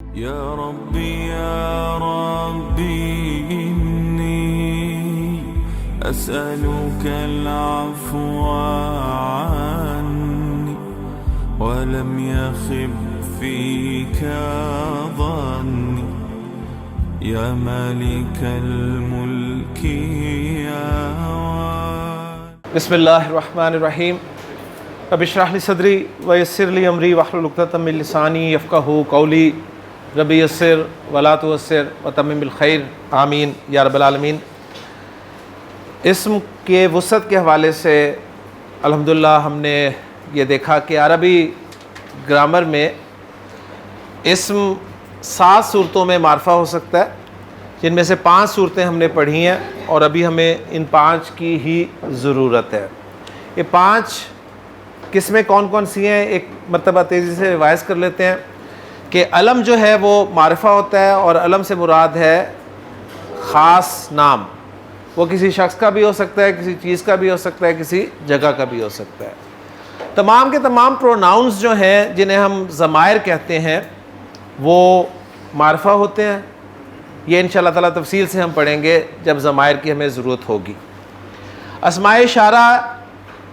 يا ربي إني أسألك العفو عني ولم يخب فيك ظني يا مالك الملك يا بسم اللہ الرحمن الرحیم رب اشرح لی صدری ویسر لی امری واحلل عقدۃ من لسانی یفقہوا قولی رب یسر ولا تعسر وتمم بالخیر آمین یا رب العالمین۔ اسم کے وسعت کے حوالے سے الحمدللہ ہم نے یہ دیکھا کہ عربی گرامر میں اسم 7 صورتوں میں معرفہ ہو سکتا ہے، جن میں سے 5 صورتیں ہم نے پڑھی ہیں اور ابھی ہمیں ان 5 کی ہی ضرورت ہے۔ یہ 5 قسمیں کون کون سی ہیں، ایک مرتبہ تیزی سے ریوائز کر لیتے ہیں کہ علم جو ہے وہ معرفہ ہوتا ہے، اور علم سے مراد ہے خاص نام۔ وہ کسی شخص کا بھی ہو سکتا ہے، کسی چیز کا بھی ہو سکتا ہے، کسی جگہ کا بھی ہو سکتا ہے۔ تمام کے تمام پروناؤنز جو ہیں جنہیں ہم ضمائر کہتے ہیں وہ معرفہ ہوتے ہیں۔ یہ انشاءاللہ تعالیٰ تفصیل سے ہم پڑھیں گے جب ضمائر کی ہمیں ضرورت ہوگی۔ اسماء اشارہ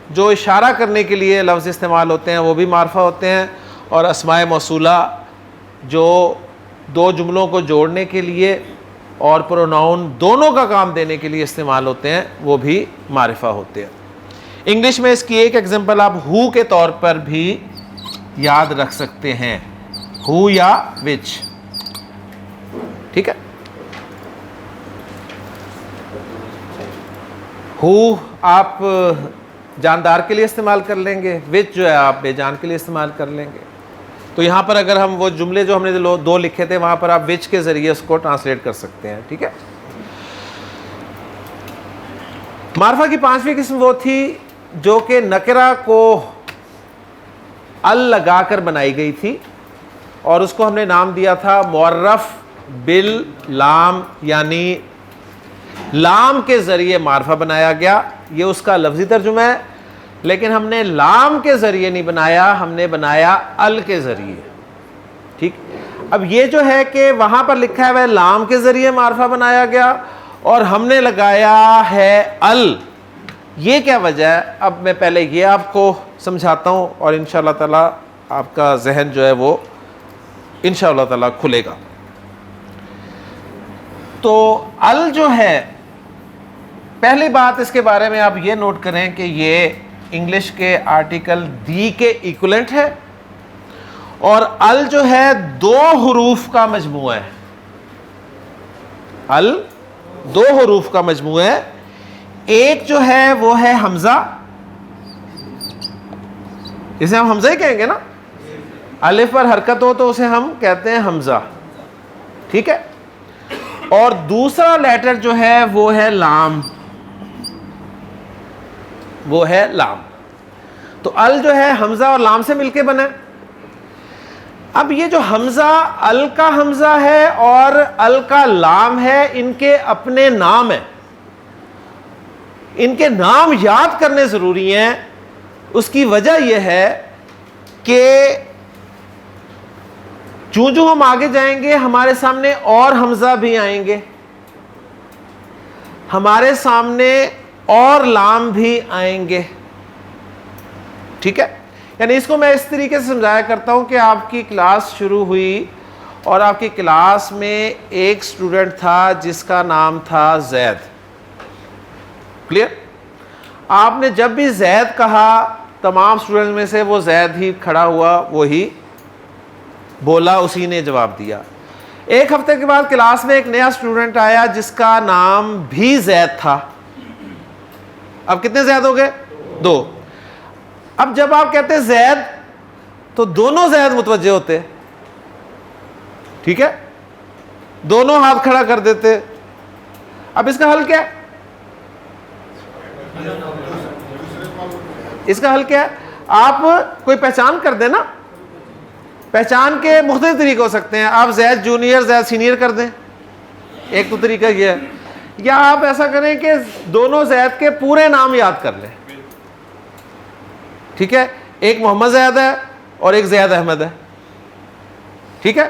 جو اشارہ کرنے کے لیے لفظ استعمال ہوتے ہیں وہ بھی معرفہ ہوتے ہیں، اور اسماء موصولہ جو 2 جملوں کو جوڑنے کے لیے اور پروناؤن دونوں کا کام دینے کے لیے استعمال ہوتے ہیں وہ بھی معرفہ ہوتے ہیں۔ انگلش میں اس کی ایک ایگزامپل آپ ہو کے طور پر بھی یاد رکھ سکتے ہیں، ہو یا وچ، ٹھیک ہے۔ ہو آپ جاندار کے لیے استعمال کر لیں گے، وچ جو ہے آپ بے جان کے لیے استعمال کر لیں گے۔ تو یہاں پر اگر ہم وہ جملے جو ہم نے 2 لکھے تھے وہاں پر آپ وچ کے ذریعے اس کو ٹرانسلیٹ کر سکتے ہیں، ٹھیک ہے۔ معرفہ کی 5ویں قسم وہ تھی جو کہ نکرہ کو ال لگا کر بنائی گئی تھی، اور اس کو ہم نے نام دیا تھا معرف باللام، یعنی لام کے ذریعے معرفہ بنایا گیا۔ یہ اس کا لفظی ترجمہ ہے، لیکن ہم نے لام کے ذریعے نہیں بنایا، ہم نے بنایا ال کے ذریعے، ٹھیک۔ اب یہ جو ہے کہ وہاں پر لکھا ہے وہ لام کے ذریعے معرفہ بنایا گیا، اور ہم نے لگایا ہے ال۔ یہ کیا وجہ ہے؟ اب میں پہلے یہ آپ کو سمجھاتا ہوں، اور انشاءاللہ تعالیٰ آپ کا ذہن جو ہے وہ انشاءاللہ تعالیٰ کھلے گا۔ تو ال جو ہے، پہلی بات اس کے بارے میں آپ یہ نوٹ کریں کہ یہ انگلش کے آرٹیکل دی کے ایکولنٹ ہے، اور ال جو ہے 2 حروف کا مجموعہ ہے۔ ال 2 حروف کا مجموعہ ہے۔ ایک جو ہے وہ ہے حمزہ، اسے ہم حمزہ ہی کہیں گے نا، الف پر حرکت ہو تو اسے ہم کہتے ہیں حمزہ، ٹھیک ہے۔ اور دوسرا لیٹر جو ہے وہ ہے لام، وہ ہے لام۔ تو ال جو ہے حمزہ اور لام سے مل کے بنا۔ اب یہ جو حمزہ ال کا حمزہ ہے اور ال کا لام ہے، ان کے اپنے نام ہیں، ان کے نام یاد کرنے ضروری ہیں۔ اس کی وجہ یہ ہے کہ جو ہم آگے جائیں گے ہمارے سامنے اور حمزہ بھی آئیں گے، ہمارے سامنے اور لام بھی آئیں گے، ٹھیک ہے۔ یعنی اس کو میں اس طریقے سے سمجھایا کرتا ہوں کہ آپ کی کلاس شروع ہوئی اور آپ کی کلاس میں ایک اسٹوڈنٹ تھا جس کا نام تھا زید، کلیئر۔ آپ نے جب بھی زید کہا تمام اسٹوڈنٹ میں سے وہ زید ہی کھڑا ہوا، وہی بولا، اسی نے جواب دیا۔ ایک ہفتے کے بعد کلاس میں ایک نیا اسٹوڈنٹ آیا جس کا نام بھی زید تھا۔ اب کتنے زید ہو گئے؟ 2۔ اب جب آپ کہتے زید تو دونوں زید متوجہ ہوتے، ٹھیک ہے، دونوں ہاتھ کھڑا کر دیتے۔ اب اس کا حل کیا ہے؟ اس کا حل کیا ہے؟ آپ کوئی پہچان کر دیں نا، پہچان کے مختلف طریقے ہو سکتے ہیں۔ آپ زید جونیئر زید سینئر کر دیں، ایک تو طریقہ یہ ہے، یا آپ ایسا کریں کہ دونوں زید کے پورے نام یاد کر لیں، ٹھیک ہے۔ ایک محمد زید ہے اور ایک زید احمد ہے، ٹھیک ہے۔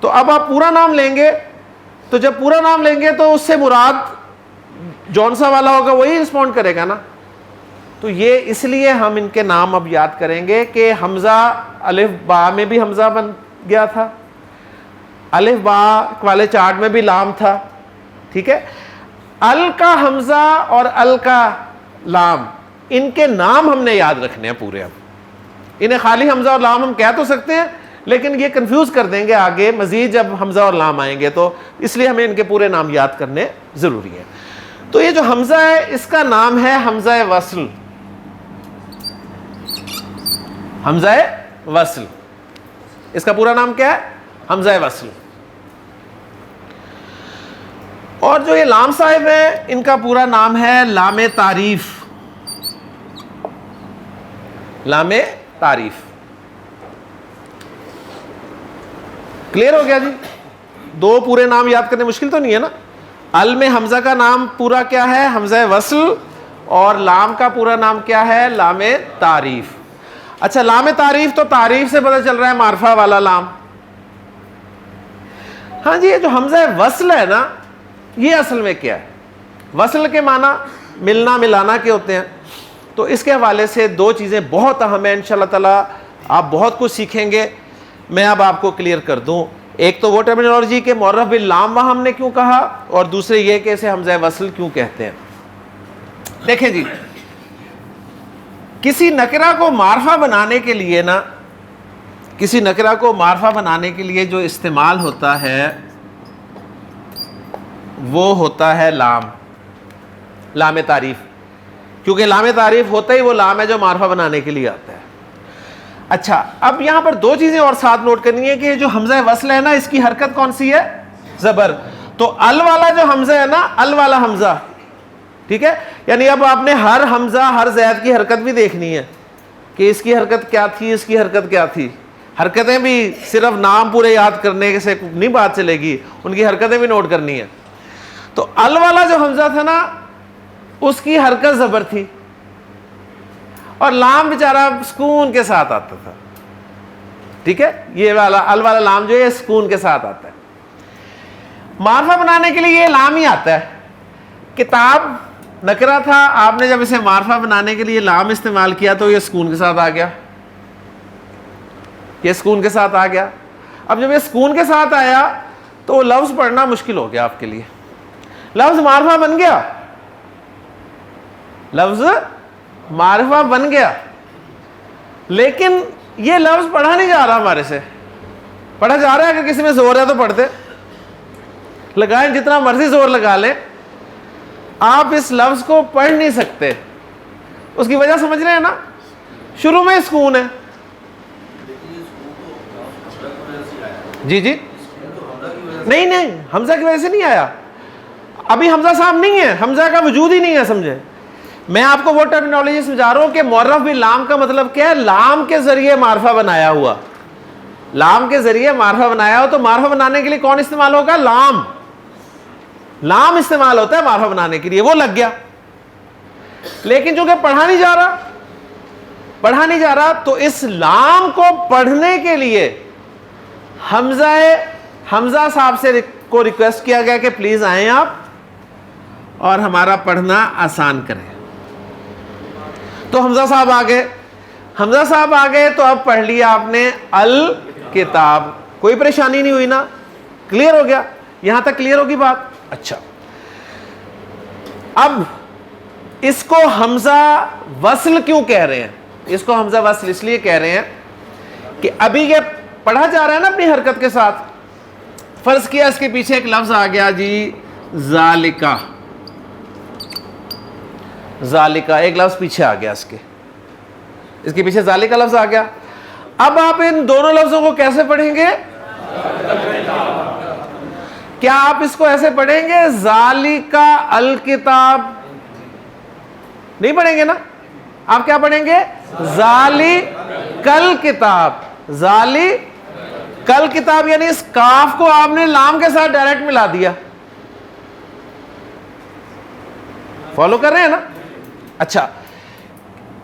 تو اب آپ پورا نام لیں گے, تو جب پورا نام لیں گے تو اس سے مراد جون سا والا ہوگا وہی رسپونڈ کرے گا نا. تو یہ اس لیے ہم ان کے نام اب یاد کریں گے کہ حمزہ الف با میں بھی حمزہ بن گیا تھا, الف با والے چارٹ میں بھی لام تھا, ٹھیک ہے. ال کا حمزہ اور ال کا لام, ان کے نام ہم نے یاد رکھنے ہیں پورے. اب انہیں خالی حمزہ اور لام ہم کہہ تو سکتے ہیں لیکن یہ کنفیوز کر دیں گے آگے مزید جب حمزہ اور لام آئیں گے, تو اس لیے ہمیں ان کے پورے نام یاد کرنے ضروری ہیں. تو یہ جو حمزہ ہے اس کا نام ہے حمزہ وصل, حمزہ وصل, اس کا پورا نام کیا ہے؟ حمزہ وصل. اور جو یہ لام صاحب ہیں ان کا پورا نام ہے لام تعریف, لام تعریف. کلیئر ہو گیا جی؟ دو پورے نام یاد کرنے مشکل تو نہیں ہے نا. ال میں حمزہ کا نام پورا کیا ہے؟ حمزہ وصل, اور لام کا پورا نام کیا ہے؟ لام تعریف. اچھا, لام تعریف تو تعریف سے پتہ چل رہا ہے معرفہ والا لام. ہاں جی, یہ جو حمزہ وصل ہے نا, یہ اصل میں کیا ہے؟ وصل کے معنی ملنا ملانا کے ہوتے ہیں. تو اس کے حوالے سے دو چیزیں بہت اہم ہیں, انشاءاللہ تعالیٰ آپ بہت کچھ سیکھیں گے. میں اب آپ کو کلیئر کر دوں. ایک تو وہ ٹرمینالوجی کہ معرف باللام وہاں ہم نے کیوں کہا, اور دوسرے یہ کہ اسے حمزہ وصل کیوں کہتے ہیں. دیکھیں جی, کسی نکرہ کو معرفہ بنانے کے لیے نا, کسی نکرہ کو معرفہ بنانے کے لیے جو استعمال ہوتا ہے وہ ہوتا ہے لام, لام تعریف. کیونکہ لام تعریف ہوتا ہی وہ لام ہے جو معرفہ بنانے کے لیے آتا ہے. اچھا, اب یہاں پر دو چیزیں اور ساتھ نوٹ کرنی ہے کہ جو حمزہ وصل ہے نا, اس کی حرکت کون سی ہے؟ زبر. تو ال والا جو حمزہ ہے نا, ال والا حمزہ, ٹھیک ہے, یعنی اب آپ نے ہر حمزہ ہر زید کی حرکت بھی دیکھنی ہے کہ اس کی حرکت کیا تھی, اس کی حرکت کیا تھی. حرکتیں بھی صرف نام پورے یاد کرنے سے نہیں بات چلے گی, ان کی حرکتیں بھی نوٹ کرنی ہیں. تو ال والا جو حمزہ تھا نا, اس کی حرکت زبر تھی, اور لام بیچارہ سکون کے ساتھ آتا تھا. ٹھیک ہے, یہ والا ال والا لام جو ہے سکون کے ساتھ آتا ہے. معرفہ بنانے کے لیے یہ لام ہی آتا ہے. کتاب نکرہ تھا, آپ نے جب اسے معرفہ بنانے کے لیے لام استعمال کیا تو یہ سکون کے ساتھ آ گیا, یہ سکون کے ساتھ آ گیا. اب جب یہ سکون کے ساتھ آیا تو وہ لفظ پڑھنا مشکل ہو گیا آپ کے لیے. لفظ معرفہ بن گیا, لفظ معرفہ بن گیا, لیکن یہ لفظ پڑھا نہیں جا رہا ہمارے سے. پڑھا جا رہا ہے, اگر کسی میں زور ہے تو پڑھتے, لگائیں جتنا مرضی زور لگا لیں, آپ اس لفظ کو پڑھ نہیں سکتے. اس کی وجہ سمجھ رہے ہیں نا, شروع میں سکون ہے. جی جی, نہیں نہیں, حمزہ کی وجہ سے نہیں آیا. ابھی حمزہ صاحب نہیں ہے, حمزہ کا وجود ہی نہیں ہے, سمجھے. میں آپ کو وہ ٹرمینالوجی سمجھا رہا ہوں کہ معرف باللام کا مطلب کیا ہے؟ لام کے ذریعے معرفہ بنایا ہوا. لام کے ذریعے معرفہ بنایا ہو, تو معرفہ بنانے کے لیے کون استعمال ہوگا؟ لام. لام استعمال ہوتا ہے معرفہ بنانے کے لیے, وہ لگ گیا. لیکن چونکہ پڑھا نہیں جا رہا, پڑھا نہیں جا رہا, تو اس لام کو پڑھنے کے لیے حمزہ صاحب سے کو ریکویسٹ کیا گیا کہ پلیز آئیں آپ اور ہمارا پڑھنا آسان کریں. تو حمزہ صاحب آ گئے, حمزہ صاحب آ گئے تو اب پڑھ لیا آپ نے الکتاب. کوئی پریشانی نہیں ہوئی نا, کلیئر ہو گیا, یہاں تک کلیئر ہوگی بات. اچھا, اب اس کو حمزہ وصل کیوں کہہ رہے ہیں؟ اس کو حمزہ وصل اس لیے کہہ رہے ہیں کہ ابھی یہ پڑھا جا رہا ہے نا اپنی حرکت کے ساتھ. فرض کیا اس کے پیچھے ایک لفظ آ گیا جی, ذالکہ. ذالکہ ایک لفظ پیچھے آ گیا, اس کے پیچھے ذالکہ لفظ آ گیا. اب آپ ان دونوں لفظوں کو کیسے پڑھیں گے؟ کیا آپ اس کو ایسے پڑھیں گے ذالکہ الکتاب؟ نہیں پڑھیں گے نا. آپ کیا پڑھیں گے؟ ذالکل کتاب. ذالکل کتاب, یعنی اس کاف کو آپ نے لام کے ساتھ ڈائریکٹ ملا دیا. فالو کر رہے ہیں نا؟ اچھا,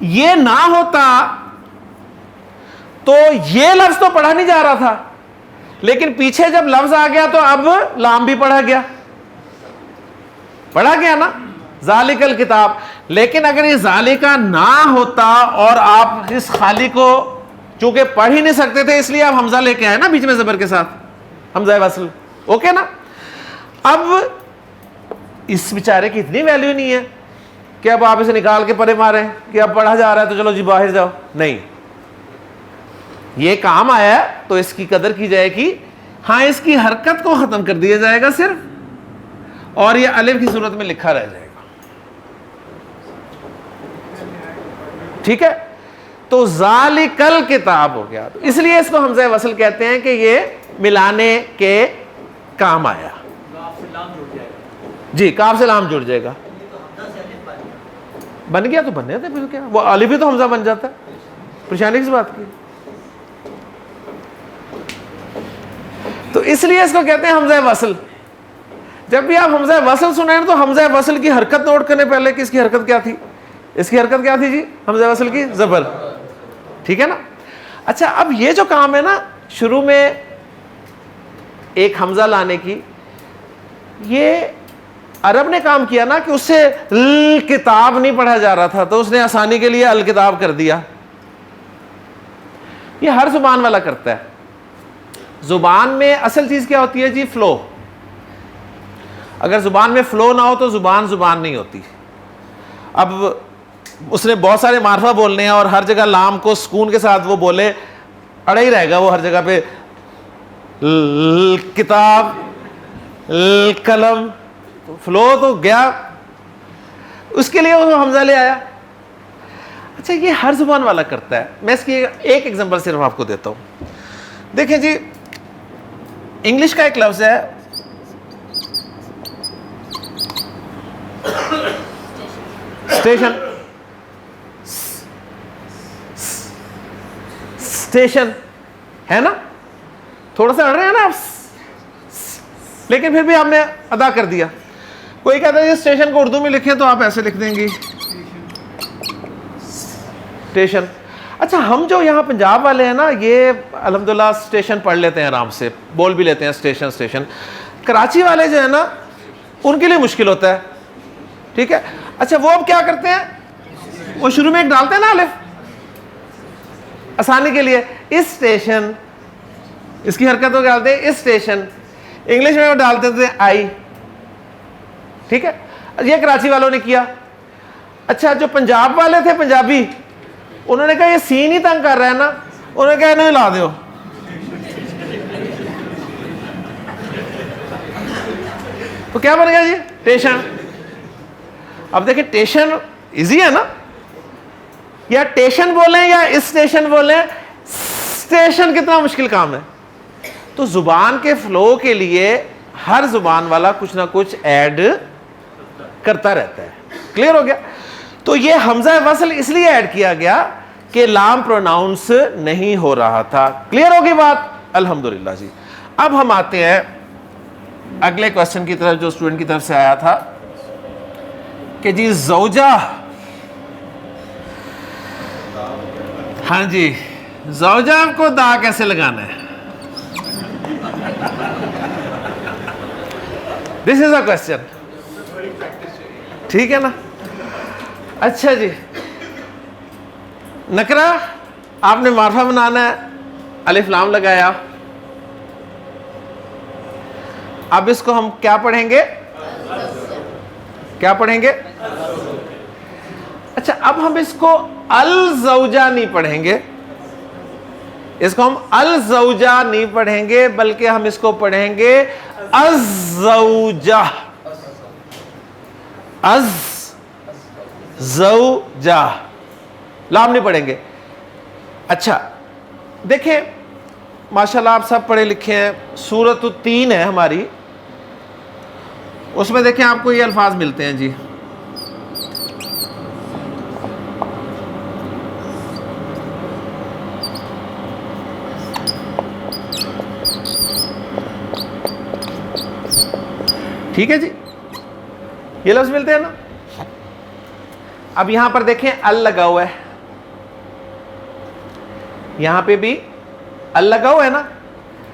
یہ نہ ہوتا تو یہ لفظ تو پڑھا نہیں جا رہا تھا, لیکن پیچھے جب لفظ آ گیا تو اب لام بھی پڑھا گیا نا، ذالک الکتاب. لیکن اگر یہ ذالکہ نہ ہوتا اور آپ اس خالی کو چونکہ پڑھ ہی نہیں سکتے تھے اس لیے آپ حمزہ لے کے آئے نا بیچ میں زبر کے ساتھ، حمزہ وصل. اوکے نا. اب اس بیچارے کی اتنی ویلیو نہیں ہے کہ اب آپ اسے نکال کے پرے ماریں کہ اب پڑھا جا رہا ہے تو چلو جی باہر جاؤ. نہیں، یہ کام آیا ہے تو اس کی قدر کی جائے گی. ہاں اس کی حرکت کو ختم کر دیا جائے گا صرف، اور یہ الف کی صورت میں لکھا رہ جائے گا. ٹھیک ہے. تو ذالک الکتاب ہو گیا. اس لیے اس کو حمزہ وصل کہتے ہیں کہ یہ ملانے کے کام آیا. جی کاف سے لام جڑ جائے گا. بن گیا تو بننے تھے پھر کیا، وہ الف بھی تو حمزہ بن جاتا ہے. پریشانی کس بات کی؟ تو اس لیے اس کو کہتے ہیں حمزہ وصل. جب بھی آپ حمزہ وصل سنیں تو حمزہ وصل کی حرکت نوٹ کرنے پہلے کہ اس کی حرکت کیا تھی. اس کی حرکت کیا تھی جی؟ حمزہ وصل کی زبر. ٹھیک ہے نا. اچھا اب یہ جو کام ہے نا شروع میں ایک حمزہ لانے کی، یہ عرب نے کام کیا نا کہ اس سے کتاب نہیں پڑھا جا رہا تھا تو اس نے آسانی کے لیے الکتاب کر دیا. یہ ہر زبان والا کرتا ہے. زبان میں اصل چیز کیا ہوتی ہے جی؟ فلو. اگر زبان میں فلو نہ ہو تو زبان نہیں ہوتی. اب اس نے بہت سارے معرفہ بولنے ہیں اور ہر جگہ لام کو سکون کے ساتھ وہ بولے، اڑا ہی رہے گا وہ ہر جگہ پہ کتاب قلم. فلو تو گیا، اس کے لیے وہ حمزہ لے آیا. اچھا یہ ہر زبان والا کرتا ہے. میں اس کی ایک ایگزامپل صرف آپ کو دیتا ہوں. دیکھیں جی انگلش کا ایک لفظ ہے اسٹیشن. اسٹیشن ہے نا، تھوڑا سا اڑ رہے ہیں نا آپ، لیکن پھر بھی آپ نے ادا کر دیا. کوئی کہتا ہے اسٹیشن کو اردو میں لکھیں تو آپ ایسے لکھ دیں گے اسٹیشن. اچھا ہم جو یہاں پنجاب والے ہیں نا یہ الحمدللہ اسٹیشن پڑھ لیتے ہیں آرام سے، بول بھی لیتے ہیں اسٹیشن. کراچی والے جو ہے نا ان کے لیے مشکل ہوتا ہے. ٹھیک ہے. اچھا وہ اب کیا کرتے ہیں؟ وہ شروع میں ایک ڈالتے ہیں نا الف آسانی کے لیے. اسٹیشن، اس کی حرکت کو ڈالتے ہیں اسٹیشن. انگلش میں وہ ڈالتے تھے آئی. ٹھیک ہے. یہ کراچی والوں نے کیا. اچھا جو پنجاب والے تھے پنجابی، انہوں نے کہا یہ سین ہی تنگ کر رہا ہے نا، انہوں نے کہا انہیں ہلا دیو. تو کیا بن گیا جی؟ ٹیشن. اب دیکھیں ٹیشن ایزی ہے نا، یا ٹیشن بولیں یا اسٹیشن بولیں، اسٹیشن کتنا مشکل کام ہے. تو زبان کے فلو کے لیے ہر زبان والا کچھ نہ کچھ ایڈ کرتا رہتا ہے. کلیئر ہو گیا. تو یہ حمزہ وصل اس لیے ایڈ کیا گیا کہ لام پروناؤنس نہیں ہو رہا تھا. کلیئر ہوگی بات؟ الحمدللہ جی. اب ہم آتے ہیں اگلے کوشچن کی طرف جو اسٹوڈنٹ کی طرف سے آیا تھا کہ جی زوجہ، ہاں جی زوجہ کو دا کیسے لگانا ہے؟ دس از اے کوشچن. ٹھیک ہے نا. اچھا جی نکرہ آپ نے معرفہ بنانا ہے، الف لام لگایا. اب اس کو ہم کیا پڑھیں گے؟ کیا پڑھیں گے؟ اچھا اب ہم اس کو الزوجہ نہیں پڑھیں گے، اس کو ہم الزوجہ نہیں پڑھیں گے بلکہ ہم اس کو پڑھیں گے الزوجہ. الزوجہ، لام نہیں پڑھیں گے. اچھا دیکھیں ماشاءاللہ آپ سب پڑھے لکھے ہیں. سورۃ التین ہے ہماری، اس میں دیکھیں آپ کو یہ الفاظ ملتے ہیں جی. ٹھیک ہے جی یہ لفظ ملتے ہیں نا. اب یہاں پر دیکھیں ال لگا ہوا ہے، یہاں پہ بھی ال لگا ہوا ہے نا.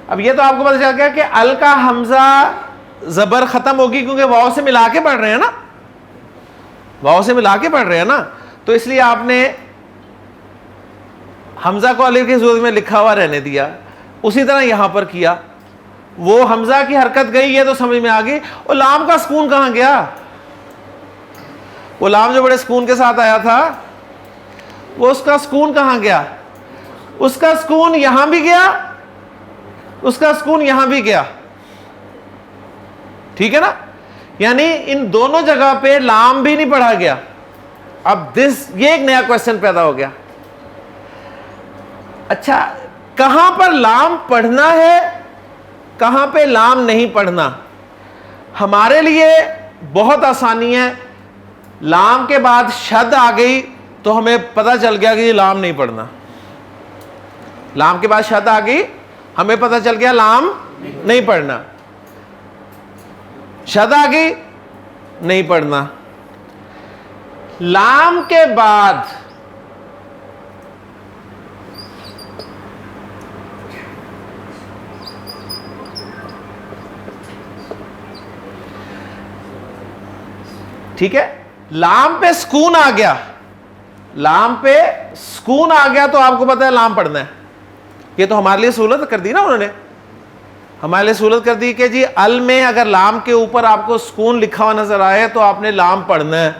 اب یہ تو آپ کو پتہ چل گیا کہ ال کا حمزہ زبر ختم ہوگی کیونکہ واو سے ملا کے پڑھ رہے ہیں نا, واو سے ملا کے پڑھ رہے ہیں نا, تو اس لیے آپ نے حمزہ کو الف کی صورت میں لکھا ہوا رہنے دیا. اسی طرح یہاں پر کیا, وہ حمزہ کی حرکت گئی یہ تو سمجھ میں آ گئی. اور لام کا سکون کہاں گیا؟ وہ لام جو بڑے سکون کے ساتھ آیا تھا وہ اس کا سکون کہاں گیا؟ اس کا سکون یہاں بھی گیا, اس کا سکون یہاں بھی گیا, ٹھیک ہے نا. یعنی ان دونوں جگہ پہ لام بھی نہیں پڑھا گیا. اب یہ ایک نیا کوشچن پیدا ہو گیا, اچھا کہاں پر لام پڑھنا ہے, کہاں پہ لام نہیں پڑھنا؟ ہمارے لیے بہت آسانی ہے, لام کے بعد شد آ گئی تو ہمیں پتہ چل گیا کہ یہ لام نہیں پڑھنا. لام کے بعد شد آ گئی ہمیں پتہ چل گیا لام نہیں پڑھنا. شد آ گئی نہیں پڑھنا. لام کے بعد ٹھیک ہے, لام پہ سکون آ گیا, لام پہ سکون آ گیا تو آپ کو پتا ہے لام پڑھنا ہے. یہ تو ہمارے لیے سہولت کر دی نا انہوں نے, ہمارے لیے سہولت کر دی کہ جی ال میں اگر لام کے اوپر آپ کو سکون لکھا ہوا نظر آئے تو آپ نے لام پڑھنا ہے,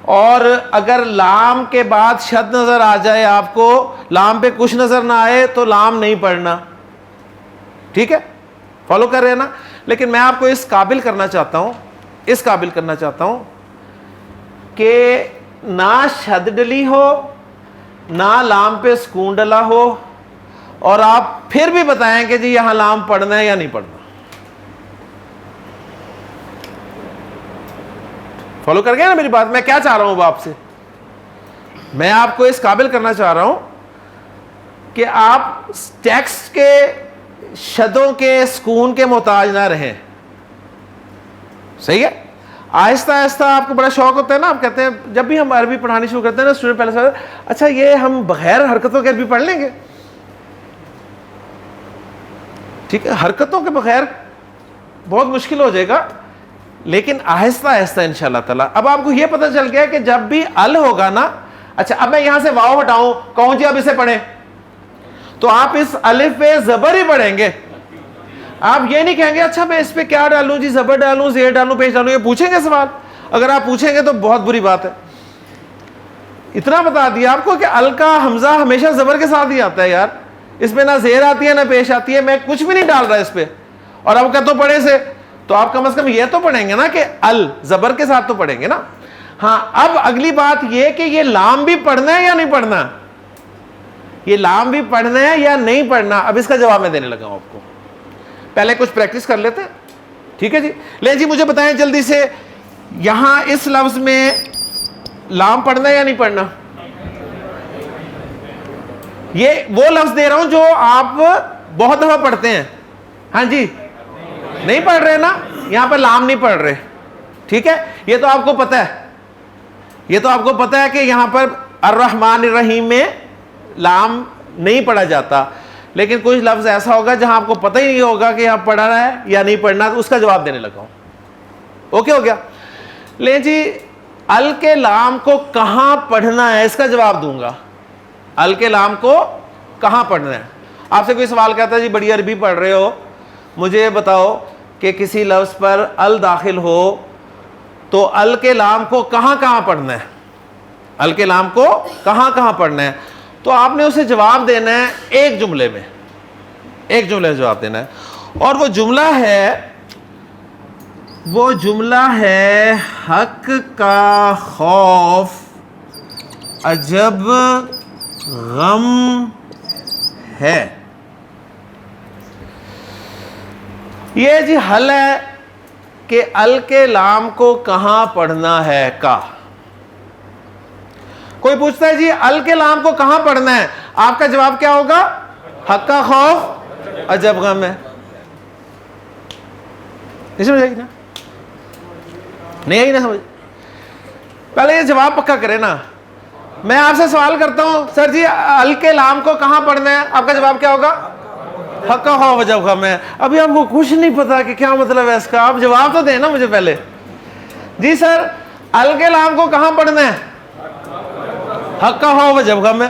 اور اگر لام کے بعد شد نظر آ جائے آپ کو, لام پہ کچھ نظر نہ آئے تو لام نہیں پڑھنا. ٹھیک ہے, فالو کر رہے ہیں نا. لیکن میں آپ کو اس قابل کرنا چاہتا ہوں, اس قابل کرنا چاہتا ہوں کہ نہ شد ڈلی ہو نہ لام پہ سکون ڈلا ہو, اور آپ پھر بھی بتائیں کہ جی یہاں لام پڑھنا ہے یا نہیں پڑھنا. فالو کر گئے نا میری بات؟ میں کیا چاہ رہا ہوں آپ سے؟ میں آپ کو اس قابل کرنا چاہ رہا ہوں کہ آپ ٹیکسٹ کے شدوں کے سکون کے محتاج نہ رہیں. صحیح ہے. آہستہ آہستہ آپ کو بڑا شوق ہوتا ہے نا, آپ کہتے ہیں جب بھی ہم عربی پڑھانی شروع کرتے ہیں نا اسٹوڈنٹ پہلے سے, اچھا یہ ہم بغیر حرکتوں کے عربی پڑھ لیں گے؟ ٹھیک ہے, حرکتوں کے بغیر بہت مشکل ہو جائے گا, لیکن آہستہ آہستہ انشاءاللہ تعالی. اب آپ کو یہ پتہ چل گیا کہ جب بھی ال ہوگا نا, اچھا اب میں یہاں سے واو ہٹاؤں, کہوں جی اب اسے پڑھیں, تو آپ اس الف پہ زبر ہی پڑھیں گے. آپ یہ نہیں کہیں گے اچھا میں اس پہ کیا ڈالوں جی, زبر ڈالوں, زیر ڈالوں, پیش ڈالوں, یہ پوچھیں گے سوال. اگر آپ پوچھیں گے تو بہت بری بات ہے. اتنا بتا دیا آپ کو کہ ال کا حمزہ ہمیشہ زبر کے ساتھ ہی آتا ہے یار, اس پہ نہ زیر آتی ہے نہ پیش آتی ہے, میں کچھ بھی نہیں ڈال رہا اس پہ, اور اب کہتا ہوں پڑھے سے, تو آپ کم از کم یہ تو پڑھیں گے نا کہ ال زبر کے ساتھ تو پڑھیں گے نا. ہاں اب اگلی بات یہ کہ یہ لام بھی پڑھنا ہے یا نہیں پڑھنا, یہ لام بھی پڑھنا ہے یا نہیں پڑھنا, اب اس کا جواب میں دینے لگا ہوں آپ کو. پہلے کچھ پریکٹس کر لیتے ہیں, ٹھیک ہے جی. لیں جی مجھے بتائیں جلدی سے, یہاں اس لفظ میں لام پڑھنا ہے یا نہیں پڑھنا؟ یہ وہ لفظ دے رہا ہوں جو آپ بہت دفعہ پڑھتے ہیں. ہاں جی, نہیں پڑھ رہے نا, یہاں پر لام نہیں پڑھ رہے, ٹھیک ہے. یہ تو آپ کو پتہ ہے, یہ تو آپ کو پتہ ہے کہ یہاں پر الرحمن الرحیم میں لام نہیں پڑھا جاتا, لیکن کچھ لفظ ایسا ہوگا جہاں آپ کو پتہ ہی نہیں ہوگا کہ یہاں پڑھا رہا ہے یا نہیں پڑھنا, تو اس کا جواب دینے لگا ہوں. اوکے ہو گیا. لیں جی ال کے لام کو کہاں پڑھنا ہے, اس کا جواب دوں گا. ال کے لام کو کہاں پڑھنا ہے؟ آپ سے کوئی سوال کہتا ہے جی بڑی عربی پڑھ رہے ہو, مجھے بتاؤ کہ کسی لفظ پر ال داخل ہو تو ال کے لام کو کہاں کہاں پڑھنا ہے, ال کے لام کو کہاں کہاں پڑھنا ہے. تو آپ نے اسے جواب دینا ہے ایک جملے میں, ایک جملے میں جواب دینا ہے, اور وہ جملہ ہے حق کا خوف عجب غم ہے. یہ جی حل ہے کہ ال کے لام کو کہاں پڑھنا ہے کا. کوئی پوچھتا ہے جی ال کے لام کو کہاں پڑھنا ہے, آپ کا جواب کیا ہوگا؟ حق کا خوف عجب غم ہے. نہیں سمجھ آئی نا, نہیں آئی نا سمجھ؟ پہلے یہ جواب پکا کرے نا. میں آپ سے سوال کرتا ہوں سر جی ال کے لام کو کہاں پڑھنا ہے, آپ کا جواب کیا ہوگا؟ حق خواہ وجب خم ہے. ابھی آپ کو کچھ نہیں پتا کہ کیا مطلب ہے اس کا, آپ جواب تو دیں نا مجھے پہلے. جی سر, ال کے لام کو کہاں پڑھنا ہے؟ حق خواہ وجب خم ہے.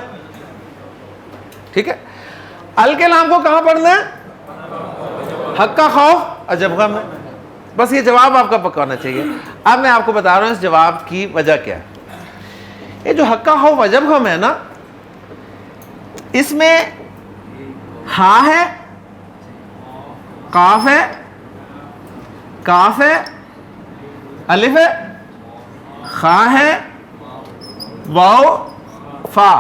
ٹھیک ہے, ال کے لام کو کہاں پڑھنا ہے؟ حق خوف وجب خم ہے. بس یہ جواب آپ کا پکا ہونا چاہیے. اب میں آپ کو بتا رہا ہوں اس جواب کی وجہ کیا ہے. یہ جو حق خوف وجب خم ہے نا, اس میں ہاں ہے, قاف ہے, کاف ہے, الف ہے, خا ہے, واو, فا,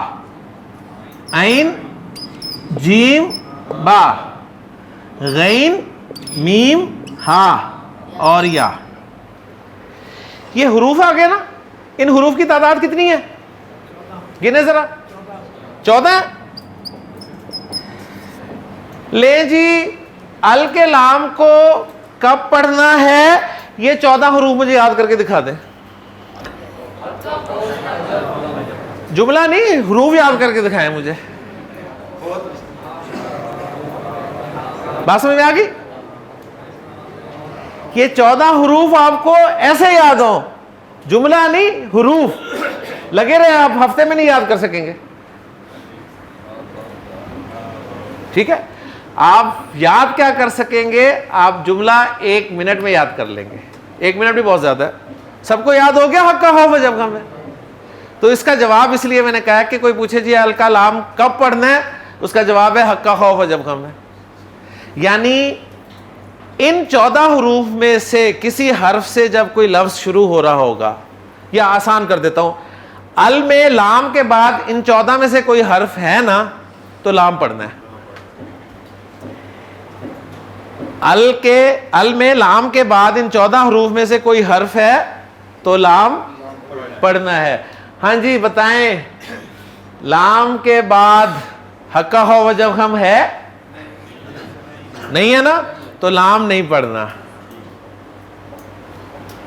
عین, جیم, با, غین, میم, ہا اور یا. یہ حروف آ گئے نا. ان حروف کی تعداد کتنی ہے؟ گنے ذرا. 14. لے جی, ال کے لام کو کب پڑھنا ہے؟ یہ 14 حروف مجھے یاد کر کے دکھا دیں. جملہ نہیں, حروف یاد کر کے دکھائیں مجھے. بات سمجھ میں آ گئی؟ یہ 14 حروف آپ کو ایسے یاد ہوں, جملہ نہیں, حروف. لگے رہے آپ ہفتے میں نہیں یاد کر سکیں گے. ٹھیک ہے, آپ یاد کیا کر سکیں گے؟ آپ جملہ 1 منٹ میں یاد کر لیں گے. 1 منٹ بھی بہت زیادہ ہے. سب کو یاد ہو گیا حق کا خوف وجب خم ہے؟ تو اس کا جواب اس لیے میں نے کہا کہ کوئی پوچھے جی ال کا لام کب پڑھنا ہے, اس کا جواب ہے حق کا خوف وجب خم ہے. یعنی ان 14 حروف میں سے کسی حرف سے جب کوئی لفظ شروع ہو رہا ہوگا, یا آسان کر دیتا ہوں, ال میں لام کے بعد ان 14 میں سے کوئی حرف ہے نا, تو لام پڑھنا ہے. ال میں لام کے بعد ان 14 حروف میں سے کوئی حرف ہے تو لام پڑھنا ہے. ہاں جی بتائیں, لام کے بعد حق کا خوف وجب خم ہے؟ نہیں ہے نا, تو لام نہیں پڑھنا.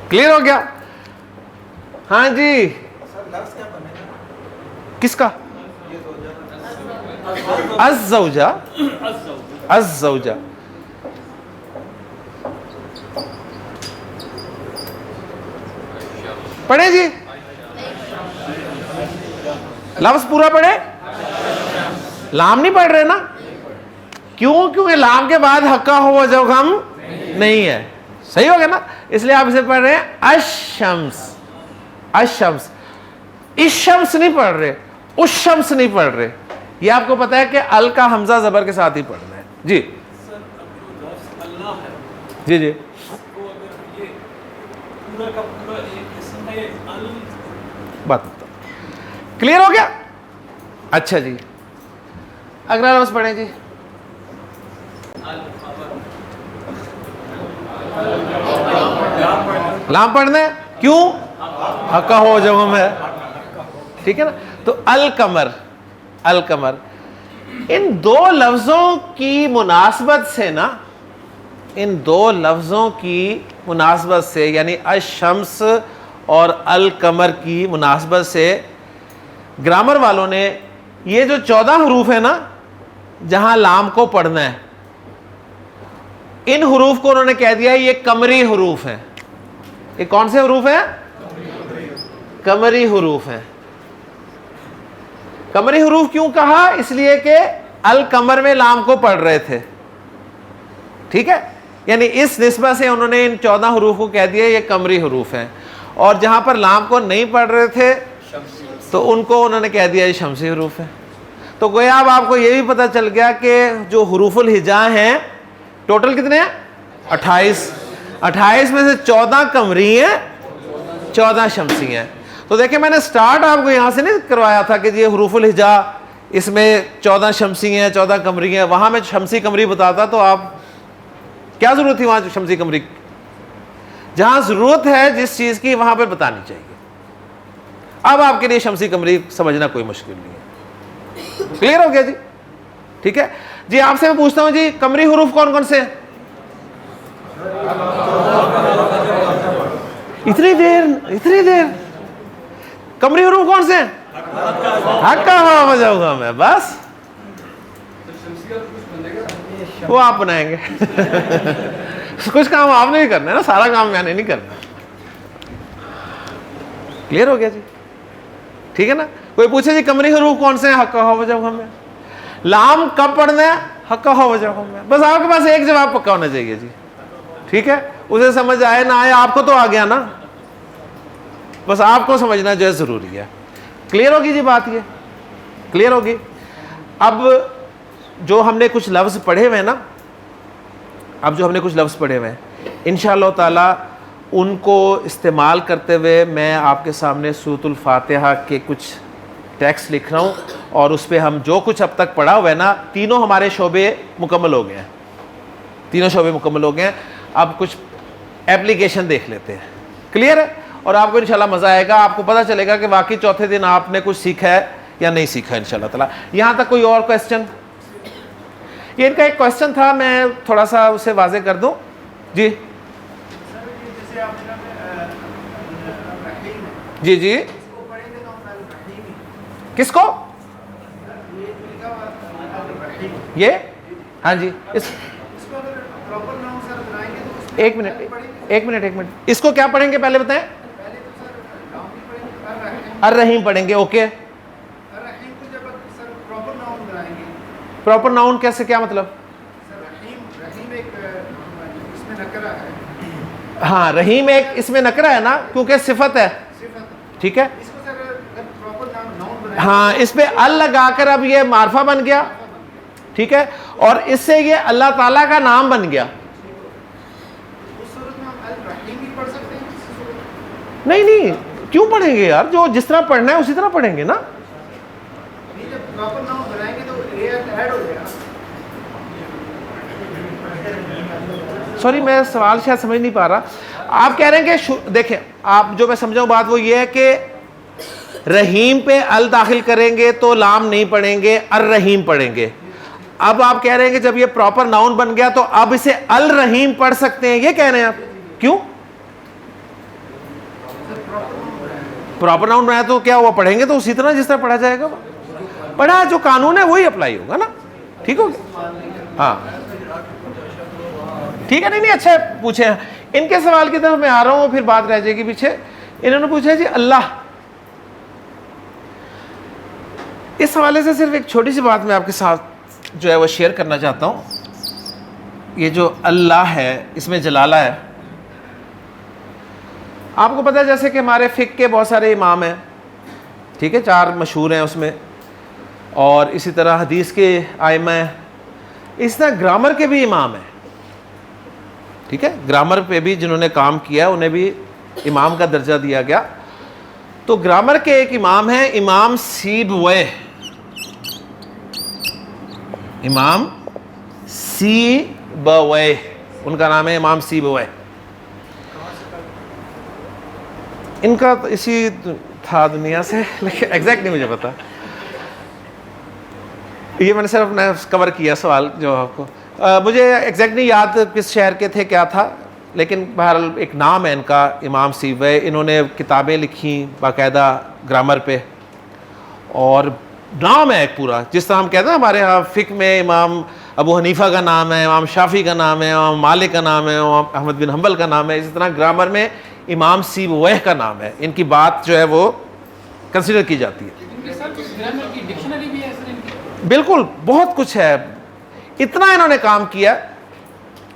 کلیئر ہو گیا؟ ہاں جی, کس کا؟ الزوجہ. الزوجہ پڑھیں جی, لفظ پورا پڑھے. لام نہیں پڑھ رہے نا, کیوں؟ کیونکہ لام کے بعد حق کا خوف وجب خم نہیں ہے. صحیح ہو گیا نا, اس لیے آپ اسے پڑھ رہے ہیں الشمس. الشمس, الشمس نہیں پڑھ رہے, الشمس نہیں پڑھ رہے. یہ آپ کو پتا ہے کہ ال کا حمزہ زبر کے ساتھ ہی پڑھنا ہے. جی جی جی, بات کلیئر ہو گیا؟ اچھا جی, اگلا لفظ پڑھیں جی. لام پڑھنا ہے, کیوں؟ حق کا خوف وجب خم ہے. ٹھیک ہے نا. تو القمر. القمر, ان 2 لفظوں کی مناسبت سے نا, ان 2 لفظوں کی مناسبت سے, یعنی الشمس اور القمر کی مناسبت سے, گرامر والوں نے یہ جو 14 حروف ہیں نا جہاں لام کو پڑھنا ہے, ان حروف کو انہوں نے کہہ دیا یہ قمری حروف ہیں. یہ کون سے حروف ہیں؟ قمری حروف ہیں. قمری حروف کیوں کہا؟ اس لیے کہ القمر میں لام کو پڑھ رہے تھے. ٹھیک ہے, یعنی اس نسبت سے انہوں نے ان 14 حروف کو کہہ دیا یہ قمری حروف ہیں, اور جہاں پر لام کو نہیں پڑھ رہے تھے تو ان کو انہوں نے کہہ دیا یہ شمسی حروف ہیں. تو گویا اب آپ کو یہ بھی پتہ چل گیا کہ جو حروف الہجا ہیں ٹوٹل کتنے ہیں؟ 28. 28 میں سے 14 قمری ہیں, 14 شمسی ہیں. تو دیکھیں میں نے سٹارٹ آپ کو یہاں سے نہیں کروایا تھا کہ یہ حروف الہجا اس میں 14 شمسی ہیں 14 قمری ہیں. وہاں میں شمسی قمری بتاتا تو آپ کیا ضرورت تھی وہاں شمسی قمری؟ جہاں ضرورت ہے جس چیز کی وہاں پہ بتانی چاہیے. اب آپ کے لیے شمسی قمری سمجھنا کوئی مشکل نہیں ہے. کلیئر ہو گیا جی؟ ٹھیک ہے جی. آپ سے میں پوچھتا ہوں جی, قمری حروف کون کون سے ہیں؟ اتنی دیر قمری حروف کون سے ہیں؟ حق کا خوف وجب خم ہے. بس وہ آپ بنائیں گے. کچھ کام آپ نے بھی کرنا ہے نا, سارا کام میں نے نہیں کرنا. کلیئر ہو گیا جی؟ ٹھیک ہے نا. کوئی پوچھے جی کمری حروف کون سے ہیں؟ حقہ ہو وجہ میں. لام کب پڑھنا ہے؟ حقہ ہو وجہ میں. بس آپ کے پاس ایک جواب پکا ہونا چاہیے جی. ٹھیک ہے, اسے سمجھ آئے نہ آئے آپ کو تو آ گیا نا, بس آپ کو سمجھنا جو ہے ضروری ہے. کلیئر ہوگی جی بات؟ یہ کلیئر ہوگی. اب جو ہم نے کچھ لفظ پڑھے ہوئے ہیں نا, انشاءاللہ تعالی ان کو استعمال کرتے ہوئے میں آپ کے سامنے سورۃ الفاتحہ کے کچھ ٹیکسٹ لکھ رہا ہوں, اور اس پہ ہم جو کچھ اب تک پڑھا ہوا ہے نا, تینوں ہمارے شعبے مکمل ہو گئے ہیں. اب کچھ ایپلیکیشن دیکھ لیتے ہیں. کلیئر ہے؟ اور آپ کو انشاءاللہ مزہ آئے گا, آپ کو پتہ چلے گا کہ واقعی چوتھے دن آپ نے کچھ سیکھا ہے یا نہیں سیکھا انشاءاللہ تعالی. یہاں تک کوئی اور کویسچن؟ یہ ان کا ایک کویسچن تھا, میں تھوڑا سا اسے واضح کر دوں. جی جی جی, کس کو؟ یہ ہاں جی, ایک منٹ, اس کو کیا پڑھیں گے پہلے بتائیں؟ الرحیم پڑھیں گے. اوکے, پراپر ناؤن کیسے, کیا مطلب؟ ہاں, رحیم ایک اس میں نکرہ ہے نا, کیونکہ صفت ہے. ٹھیک ہے, ہاں, اس پہ ال لگا کر اب یہ معرفہ بن گیا. ٹھیک ہے, اور اس سے یہ اللہ تعالیٰ کا نام بن گیا. نہیں, کیوں پڑھیں گے یار؟ جو جس طرح پڑھنا ہے اسی طرح پڑھیں گے نا. سوری, میں سوال شاید سمجھ نہیں پا رہا. آپ کہہ رہے ہیں کہ دیکھیں, آپ جو میں سمجھاؤں بات وہ یہ ہے کہ رحیم پہ ال داخل کریں گے تو لام نہیں پڑھیں گے, الرحیم پڑھیں گے. اب آپ کہہ رہے ہیں کہ جب یہ پراپر ناؤن بن گیا تو اب اسے الرحیم پڑھ سکتے ہیں, یہ کہہ رہے ہیں آپ. کیوں؟ پراپر ناؤن بنایا تو کیا ہوا, پڑھیں گے تو اسی طرح جس طرح پڑھا جائے گا. پڑھا جو قانون ہے وہی اپلائی ہوگا نا. ٹھیک ہو گیا؟ ہاں ٹھیک ہے. نہیں اچھا پوچھے. ان کے سوال کی طرف میں آ رہا ہوں, پھر بات رہ جائے گی پیچھے. انہوں نے پوچھا جی اللہ, اس حوالے سے صرف ایک چھوٹی سی بات میں آپ کے ساتھ جو ہے وہ شیئر کرنا چاہتا ہوں. یہ جو اللہ ہے اس میں جلالہ ہے. آپ کو پتہ ہے جیسے کہ ہمارے فقہ کے بہت سارے امام ہیں, ٹھیک ہے, 4 مشہور ہیں اس میں, اور اسی طرح حدیث کے ائمہ ہیں, اس طرح گرامر کے بھی امام ہیں. ٹھیک ہے, گرامر پہ بھی جنہوں نے کام کیا انہیں بھی امام کا درجہ دیا گیا. تو گرامر کے ایک امام ہیں, امام سیبویہ. امام سیبویہ ان کا نام ہے, امام سیبویہ. ان کا اسی تھا دنیا سے, لیکن ایگزیکٹ نہیں مجھے پتا. یہ میں نے صرف کور کیا سوال جو آپ کو, مجھے ایگزیکٹ نہیں یاد کس شہر کے تھے کیا تھا, لیکن بہرحال ایک نام ہے ان کا, امام سیبویہ. انہوں نے کتابیں لکھی باقاعدہ گرامر پہ, اور نام ہے ایک پورا. جس طرح ہم کہتے ہیں ہمارے ہاں فقہ میں امام ابو حنیفہ کا نام ہے, امام شافعی کا نام ہے, امام مالک کا نام ہے, امام احمد بن حنبل کا نام ہے, اسی طرح گرامر میں امام سیبویہ کا نام ہے. ان کی بات جو ہے وہ کنسیڈر کی جاتی ہے. بالکل, بہت کچھ ہے, اتنا انہوں نے کام کیا.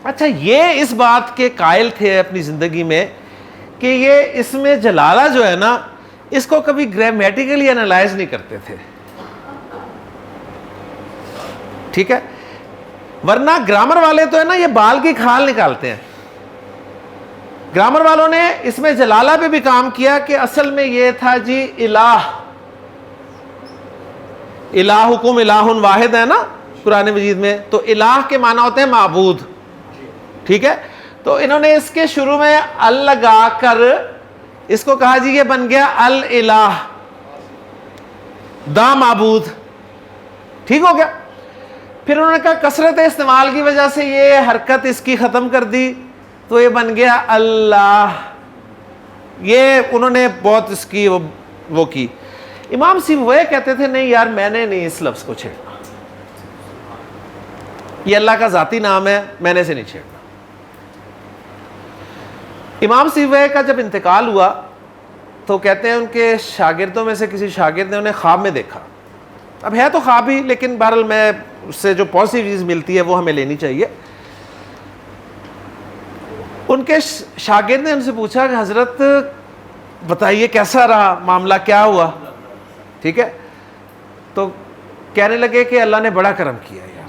اچھا, یہ اس بات کے قائل تھے اپنی زندگی میں کہ یہ اس میں جلالہ جو ہے نا, اس کو کبھی گرامیٹیکلی انالائز نہیں کرتے تھے. ٹھیک ہے, ورنہ گرامر والے تو ہے نا یہ بال کی کھال نکالتے ہیں. گرامر والوں نے اس میں جلالہ پہ بھی کام کیا کہ اصل میں یہ تھا جی الہ, الہکم الہ واحد ہے نا قرآن مجید میں, تو الہ کے معنی ہوتے ہیں معبود. ٹھیک ہے, تو انہوں نے اس کے شروع میں ال لگا کر اس کو کہا جی یہ بن گیا الہ, دا معبود. ٹھیک ہو گیا. پھر انہوں نے کہا کثرت استعمال کی وجہ سے یہ حرکت اس کی ختم کر دی, تو یہ بن گیا اللہ. یہ انہوں نے بہت اس کی وہ کی. امام سیبویہ کہتے تھے نہیں یار, میں نے نہیں اس لفظ کو چھیڑنا. یہ اللہ کا ذاتی نام ہے، میں نے اسے نہیں چھیڑنا۔ امام سیبویہ کا جب انتقال ہوا تو کہتے ہیں ان کے شاگردوں میں سے کسی شاگرد نے انہیں خواب میں دیکھا، اب ہے تو خواب ہی لیکن بہرحال میں اس سے جو پازیٹیو چیز ملتی ہے وہ ہمیں لینی چاہیے۔ ان کے شاگرد نے ان سے پوچھا کہ حضرت بتائیے کیسا رہا معاملہ، کیا ہوا؟ ٹھیک ہے، تو کہنے لگے کہ اللہ نے بڑا کرم کیا یار،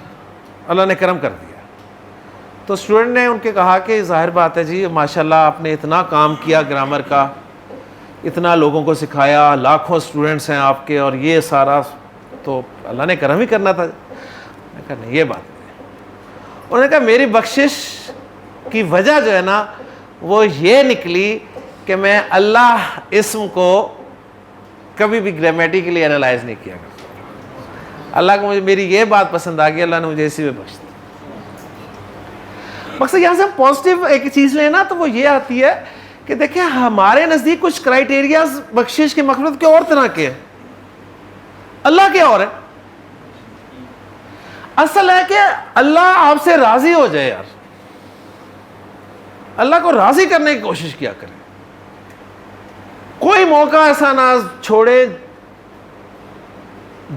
اللہ نے کرم کر دیا۔ تو اسٹوڈنٹ نے ان کے کہا کہ ظاہر بات ہے جی ماشاءاللہ آپ نے اتنا کام کیا گرامر کا، اتنا لوگوں کو سکھایا، لاکھوں اسٹوڈنٹس ہیں آپ کے، اور یہ سارا تو اللہ نے کرم ہی کرنا تھا۔ میں کہا نہیں یہ بات نہیں۔ انہوں نے کہا میری بخشش کی وجہ جو ہے نا وہ یہ نکلی کہ میں اللہ اسم کو کبھی بھی گرامیٹیکلی انالائز نہیں کیا کرتا، اللہ کو میری یہ بات پسند آ گئی، اللہ نے مجھے اسی میں بخش دیا۔ مقصد یہاں سے ہم پازیٹیو ایک چیز لیں نا تو وہ یہ آتی ہے کہ دیکھیں ہمارے نزدیک کچھ کرائیٹیریاز بخشش کی مغفرت کے اور طرح کے ہیں، اللہ کے اور ہے۔ اصل ہے کہ اللہ آپ سے راضی ہو جائے یار، اللہ کو راضی کرنے کی کوشش کیا کریں، کوئی موقع ایسا نہ چھوڑے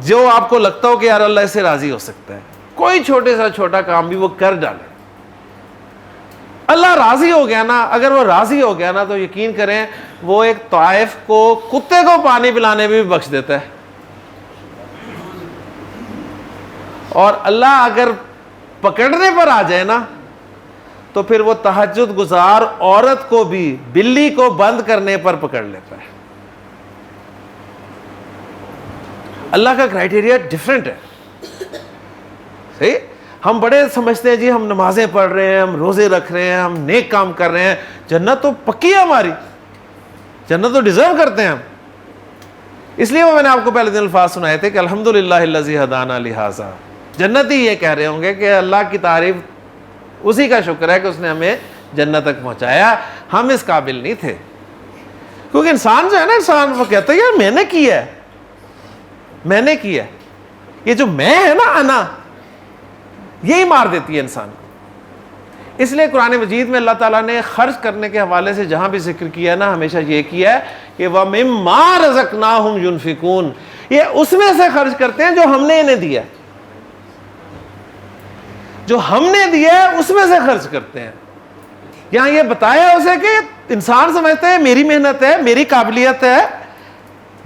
جو آپ کو لگتا ہو کہ یار اللہ اس سے راضی ہو سکتا ہے، کوئی چھوٹے سا چھوٹا کام بھی وہ کر ڈالے۔ اللہ راضی ہو گیا نا، اگر وہ راضی ہو گیا نا تو یقین کریں وہ ایک طائف کو کتے کو پانی پلانے بھی بخش دیتا ہے، اور اللہ اگر پکڑنے پر آ جائے نا تو پھر وہ تہجد گزار عورت کو بھی بلی کو بند کرنے پر پکڑ لیتا ہے۔ اللہ کا کرائیٹیریا ڈیفرنٹ ہے، صحیح؟ ہم بڑے سمجھتے ہیں جی ہم نمازیں پڑھ رہے ہیں، ہم روزے رکھ رہے ہیں، ہم نیک کام کر رہے ہیں، جنت تو پکی ہے ہماری، جنت تو ڈیزرو کرتے ہیں ہم۔ اس لیے وہ میں نے آپ کو پہلے دن الفاظ سنائے تھے کہ الحمدللہ الذی ہدانا لہذا، جنتی یہ کہہ رہے ہوں گے کہ اللہ کی تعریف اسی کا شکر ہے کہ اس نے ہمیں جنت تک پہنچایا، ہم اس قابل نہیں تھے۔ کیونکہ انسان جو ہے نا، انسان وہ کہتا ہے یار میں نے کیا ہے، میں نے کیا ہے، یہ جو میں ہے نا انا، یہی مار دیتی ہے انسان کو۔ اس لیے قرآن مجید میں اللہ تعالیٰ نے خرچ کرنے کے حوالے سے جہاں بھی ذکر کیا نا ہمیشہ یہ کیا ہے کہ وَمِمَّا رَزَقْنَاهُمْ يُنْفِقُونَ، یہ اس میں سے خرچ کرتے ہیں جو ہم نے انہیں دیا، جو ہم نے دیا ہے اس میں سے خرچ کرتے ہیں۔ یہاں یہ بتایا اسے کہ انسان سمجھتے ہیں میری محنت ہے، میری قابلیت ہے،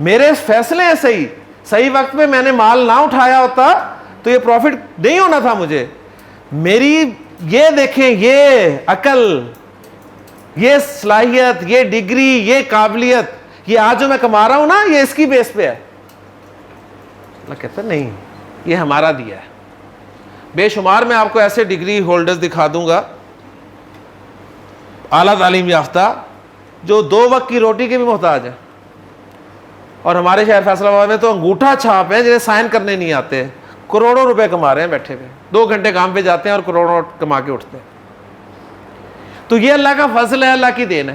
میرے فیصلے ہیں صحیح، صحیح وقت پہ میں نے مال نہ اٹھایا ہوتا تو یہ پروفٹ نہیں ہونا تھا مجھے، میری یہ دیکھیں یہ عقل، یہ صلاحیت، یہ ڈگری، یہ قابلیت، یہ آج جو میں کما رہا ہوں نا یہ اس کی بیس پہ ہے۔ اللہ کہتا ہے نہیں، یہ ہمارا دیا ہے۔ بے شمار میں آپ کو ایسے ڈگری ہولڈرز دکھا دوں گا اعلیٰ تعلیم یافتہ جو 2 وقت کی روٹی کے بھی محتاج ہیں، اور ہمارے شہر فیصل آباد میں تو انگوٹھا چھاپ ہیں جنہیں سائن کرنے نہیں آتے، کروڑوں روپے کما رہے ہیں بیٹھے ہوئے، 2 گھنٹے کام پہ جاتے ہیں اور کروڑوں کما کے اٹھتے ہیں۔ تو یہ اللہ کا فضل ہے، اللہ کی دین ہے،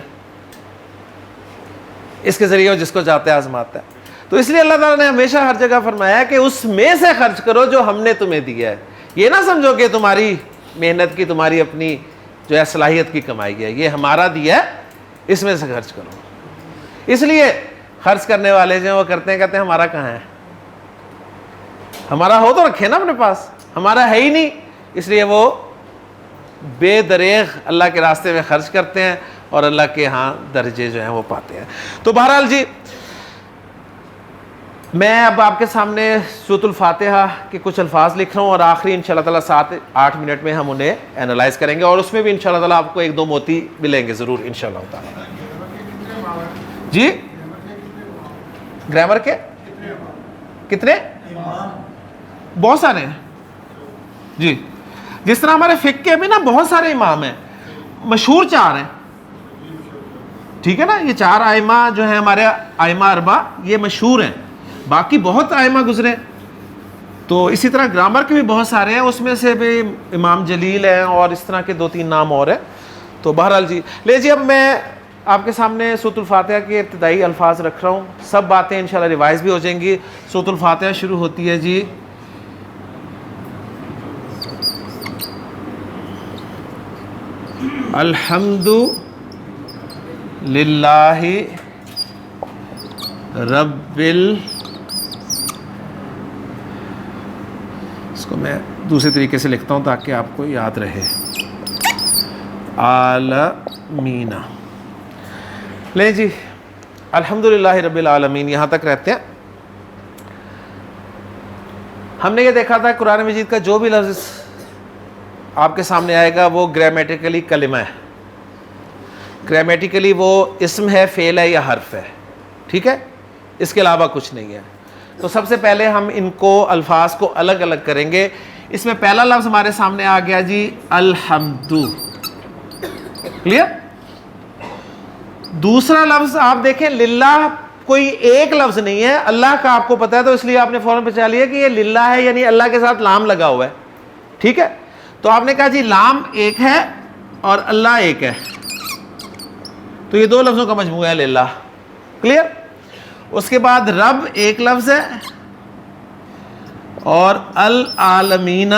اس کے ذریعے وہ جس کو چاہتا ہے آزماتا ہے۔ تو اس لیے اللہ تعالیٰ نے ہمیشہ ہر جگہ فرمایا کہ اس میں سے خرچ کرو جو ہم نے تمہیں دیا ہے، یہ نہ سمجھو کہ تمہاری محنت کی، تمہاری اپنی جو ہے صلاحیت کی کمائی ہے، یہ ہمارا دیا ہے، اس میں سے خرچ کرو۔ اس لیے خرچ کرنے والے جو وہ کرتے ہیں، کہتے ہیں ہمارا کہاں ہے، ہمارا ہو تو رکھے نا اپنے پاس، ہمارا ہے ہی نہیں، اس لیے وہ بے دریغ اللہ کے راستے میں خرچ کرتے ہیں اور اللہ کے ہاں درجے جو ہیں وہ پاتے ہیں۔ تو بہرحال جی میں اب آپ کے سامنے سورۃ الفاتحہ کے کچھ الفاظ لکھ رہا ہوں، اور آخری انشاءاللہ تعالیٰ 7-8 منٹ میں ہم انہیں اینالائز کریں گے، اور اس میں بھی انشاءاللہ تعالیٰ آپ کو 1-2 موتی ملیں گے ضرور انشاءاللہ تعالیٰ۔ جی گرامر کے کتنے؟ بہت سارے ہیں جی، جس طرح ہمارے فقہ کے بھی نا بہت سارے امام ہیں، مشہور 4 ہیں، ٹھیک ہے نا، یہ 4 ائمہ جو ہیں ہمارے ائمہ 4 یہ مشہور ہیں، باقی بہت ائمہ گزرے۔ تو اسی طرح گرامر کے بھی بہت سارے ہیں، اس میں سے بھی امام جلیل ہیں اور اس طرح کے 2-3 نام اور ہیں۔ تو بہرحال جی لے جی اب میں آپ کے سامنے سورۃ الفاتحہ کے ابتدائی الفاظ رکھ رہا ہوں، سب باتیں انشاءاللہ ریوائز بھی ہو جائیں گی۔ سورۃ الفاتحہ شروع ہوتی ہے جی الحمد للہ رب اس کو میں دوسرے طریقے سے لکھتا ہوں تاکہ آپ کو یاد رہے، عالمین. لیں جی، الحمدللہ رب العالمین یہاں تک رہتے ہیں. ہم نے یہ دیکھا تھا قرآن مجید کا جو بھی لفظ آپ کے سامنے آئے گا وہ گرامیٹیکلی کلمہ ہے، گرامیٹیکلی وہ اسم ہے، فعل ہے یا حرف ہے. ٹھیک ہے، اس کے علاوہ کچھ نہیں ہے. تو سب سے پہلے ہم ان کو الفاظ کو الگ الگ کریں گے. اس میں پہلا لفظ ہمارے سامنے آ گیا جی الحمد. کلیئر؟ دوسرا لفظ آپ دیکھیں للہ، کوئی ایک لفظ نہیں ہے، اللہ کا آپ کو پتا ہے تو اس لیے آپ نے فوراً پہچان لیا کہ یہ للہ ہے، یعنی اللہ کے ساتھ لام لگا ہوا ہے. ٹھیک ہے، تو آپ نے کہا جی لام ایک ہے اور اللہ ایک ہے، تو یہ دو لفظوں کا مجموعہ ہے للہ. کلیئر؟ اس کے بعد رب ایک لفظ ہے اور العالمین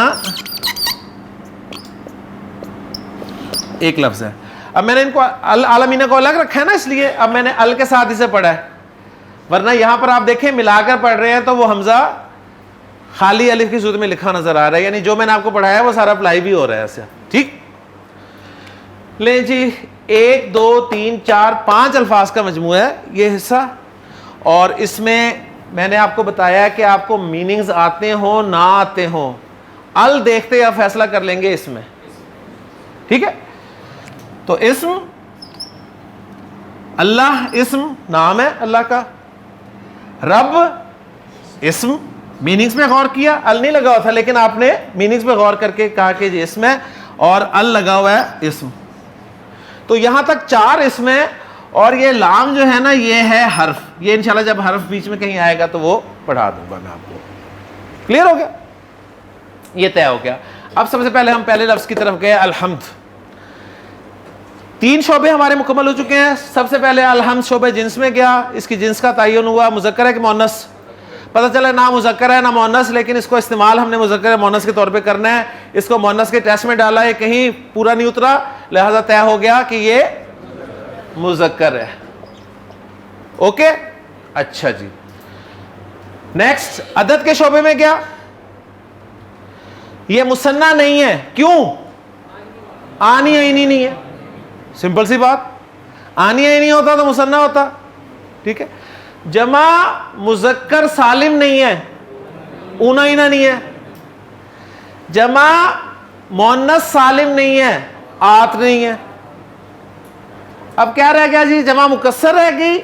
ایک لفظ ہے. اب میں نے ان کو العالمین کو الگ رکھا ہے نا، اس لیے اب میں نے ال کے ساتھ اسے پڑھا ہے، ورنہ یہاں پر آپ دیکھیں ملا کر پڑھ رہے ہیں تو وہ حمزہ خالی الف کی صورت میں لکھا نظر آ رہا ہے، یعنی جو میں نے آپ کو پڑھایا ہے وہ سارا اپلائی بھی ہو رہا ہے ایسے. ٹھیک، لیں جی 1 2 3 4 5 الفاظ کا مجموعہ ہے یہ حصہ، اور اس میں نے آپ کو بتایا ہے کہ آپ کو میننگز آتے ہوں نہ آتے ہوں، ال دیکھتے یا فیصلہ کر لیں گے اس میں. ٹھیک ہے، تو اسم اللہ، اسم نام ہے اللہ کا. رب اسم، میننگز میں غور کیا، ال نہیں لگا ہوا تھا لیکن آپ نے میننگز میں غور کر کے کہا کہ یہ اسم ہے اور ال لگا ہوا ہے اسم. تو یہاں تک 4 اسم ہے، اور یہ لام جو ہے نا یہ ہے حرف. یہ انشاءاللہ جب حرف بیچ میں کہیں آئے گا تو وہ پڑھا دوں گا میں آپ کو. کلیئر ہو گیا؟ یہ طے ہو گیا. اب سب سے پہلے ہم پہلے لفظ کی طرف گئے الحمد. 3 شعبے ہمارے مکمل ہو چکے ہیں. سب سے پہلے الحمد شعبہ جنس میں گیا، اس کی جنس کا تعین ہوا، مذکر ہے کہ مؤنث. پتہ چلا نہ مذکر ہے نہ مؤنث، لیکن اس کو استعمال ہم نے مذکر مؤنث کے طور پہ کرنا ہے. اس کو مؤنث کے ٹیسٹ میں ڈالا ہے، کہیں پورا نہیں اترا، لہذا طے ہو گیا کہ یہ مذکر ہے. اوکے، اچھا جی. نیکسٹ عدد کے شعبے میں گیا. یہ مثنیٰ نہیں ہے، کیوں؟ آنی عینی نہیں ہے. سمپل سی بات، آنی عینی ہوتا تو مثنیٰ ہوتا. ٹھیک ہے، جمع مذکر سالم نہیں ہے، اونا اینا نہیں ہے. جمع مؤنث سالم نہیں ہے، آت نہیں ہے. اب کیا رہ گیا جی؟ جمع مکسر رہ گئی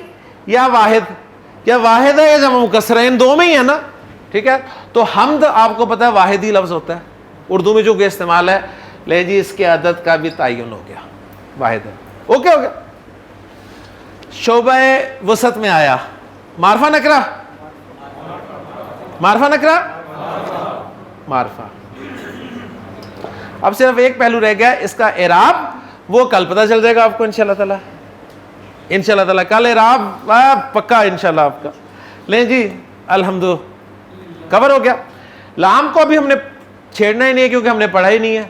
یا واحد؟ یا واحد ہے یا جمع مکسر ہے، ان دو میں ہی ہے نا. ٹھیک ہے، تو حمد آپ کو پتہ ہے واحد ہی لفظ ہوتا ہے، اردو میں جو کہ استعمال ہے. لے جی اس کے عدد کا بھی تعین ہو گیا، واحد ہے. اوکے ہو گیا. شعبہ وسط میں آیا معرفہ نکرہ، معرفہ نکرہ، معرفہ. اب صرف ایک پہلو رہ گیا اس کا اعراب، وہ کل پتہ چل جائے گا آپ کو انشاءاللہ تعالی. انشاءاللہ تعالی کل اعراب پکا انشاءاللہ آپ کا. لیں جی الحمد کور ہو گیا. لام کو ابھی ہم نے چھیڑنا ہی نہیں ہے کیونکہ ہم نے پڑھا ہی نہیں ہے.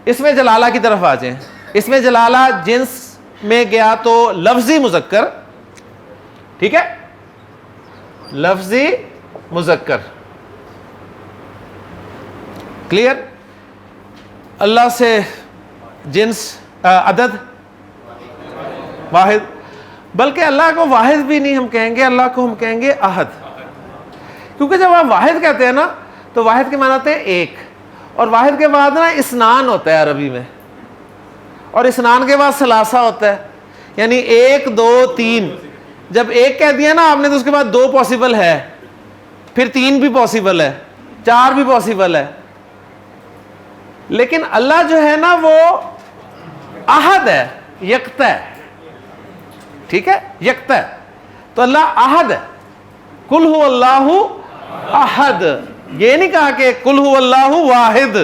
اس میں جلالہ کی طرف آ جائیں. اس میں جلالہ جنس میں گیا تو لفظی مذکر. ٹھیک ہے، لفظی مذکر. کلیئر؟ اللہ سے جنس عدد واحد، بلکہ اللہ کو واحد بھی نہیں ہم کہیں گے، اللہ کو ہم کہیں گے احد. کیونکہ جب آپ واحد کہتے ہیں نا تو واحد کے معنی ہوتے ہیں ایک، اور واحد کے بعد نا اسنان ہوتا ہے عربی میں، اور اسنان کے بعد ثلاثہ ہوتا ہے، یعنی 1 2 3. جب ایک کہہ دیا نا آپ نے تو اس کے بعد 2 پاسبل ہے، پھر 3 بھی پاسبل ہے، 4 بھی پاسبل ہے. لیکن اللہ جو ہے نا وہ احد ہے، یکتا ہے. ٹھیک ہے، یکتا ہے. تو اللہ احد ہے. قل هو اللہ احد، یہ نہیں کہا کہ قل هو اللہ واحد،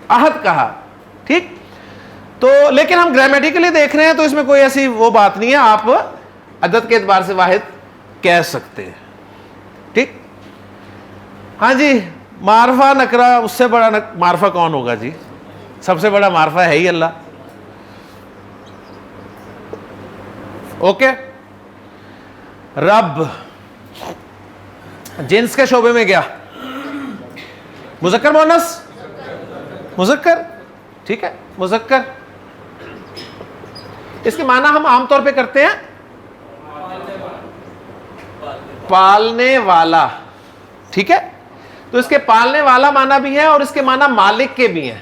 احد کہا. ٹھیک، تو لیکن ہم گرامیٹیکلی دیکھ رہے ہیں تو اس میں کوئی ایسی وہ بات نہیں ہے، آپ عدد کے اعتبار سے واحد کہہ سکتے ہیں. ٹھیک، ہاں جی. معرفہ نکرہ، اس سے بڑا معرفہ کون ہوگا جی؟ سب سے بڑا معرفہ ہے ہی اللہ. اوکے. رب جنس کے شعبے میں گیا, مذکر مؤنث, مذکر, ٹھیک ہے, مذکر. اس کے معنی ہم عام طور پہ کرتے ہیں پالنے والا, ٹھیک ہے. تو اس کے پالنے والا معنی بھی ہے اور اس کے معنی مالک کے بھی ہیں,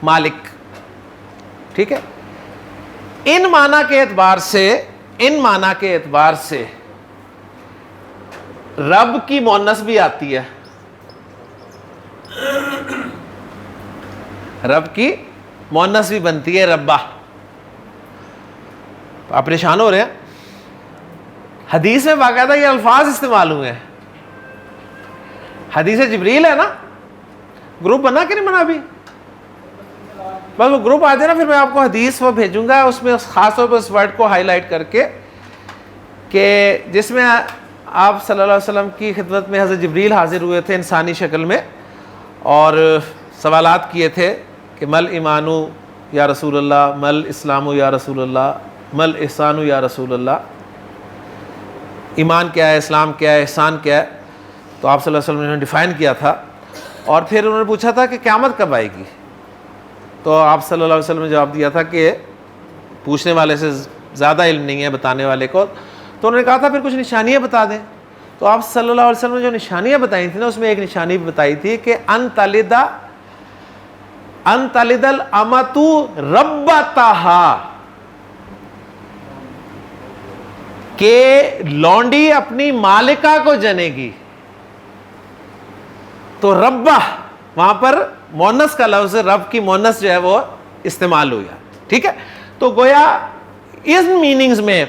مالک, ٹھیک ہے. ان معنی کے اعتبار سے رب کی مؤنث بھی آتی ہے, رب کی مؤنث بھی بنتی ہے ربا. آپ پریشان ہو رہے ہیں, حدیث میں باقاعدہ یہ الفاظ استعمال ہوئے ہیں. حدیث جبریل ہے نا, گروپ بنا کہ نہیں بنا ابھی؟ بس وہ گروپ آ جائے نا, پھر میں آپ کو حدیث وہ بھیجوں گا, اس میں خاص طور پہ اس ورڈ کو ہائی لائٹ کر کے, کہ جس میں آپ صلی اللہ علیہ وسلم کی خدمت میں حضرت جبریل حاضر ہوئے تھے انسانی شکل میں, اور سوالات کیے تھے کہ مل ایمانو یا رسول اللہ, مل اسلامو یا رسول اللہ, مل احسانو یا رسول اللہ. ایمان کیا ہے, اسلام کیا ہے, احسان کیا ہے؟ تو آپ صلی اللہ علیہ وسلم نے ڈیفائن کیا تھا. اور پھر انہوں نے پوچھا تھا کہ قیامت کب آئے گی, تو آپ صلی اللہ علیہ وسلم نے جواب دیا تھا کہ پوچھنے والے سے زیادہ علم نہیں ہے بتانے والے کو. تو انہوں نے کہا تھا پھر کچھ نشانیاں بتا دیں. تو آپ صلی اللہ علیہ وسلم نے جو نشانیاں بتائی تھیں نا, اس میں ایک نشانی بھی بتائی تھی کہ ان تلد الامۃ ربتہا, کہ لونڈی اپنی مالکہ کو جنے گی. تو ربہ وہاں پر مونس کا لفظ, رب کی مونس جو ہے وہ استعمال ہوا, ٹھیک ہے. تو گویا ان میننگز میں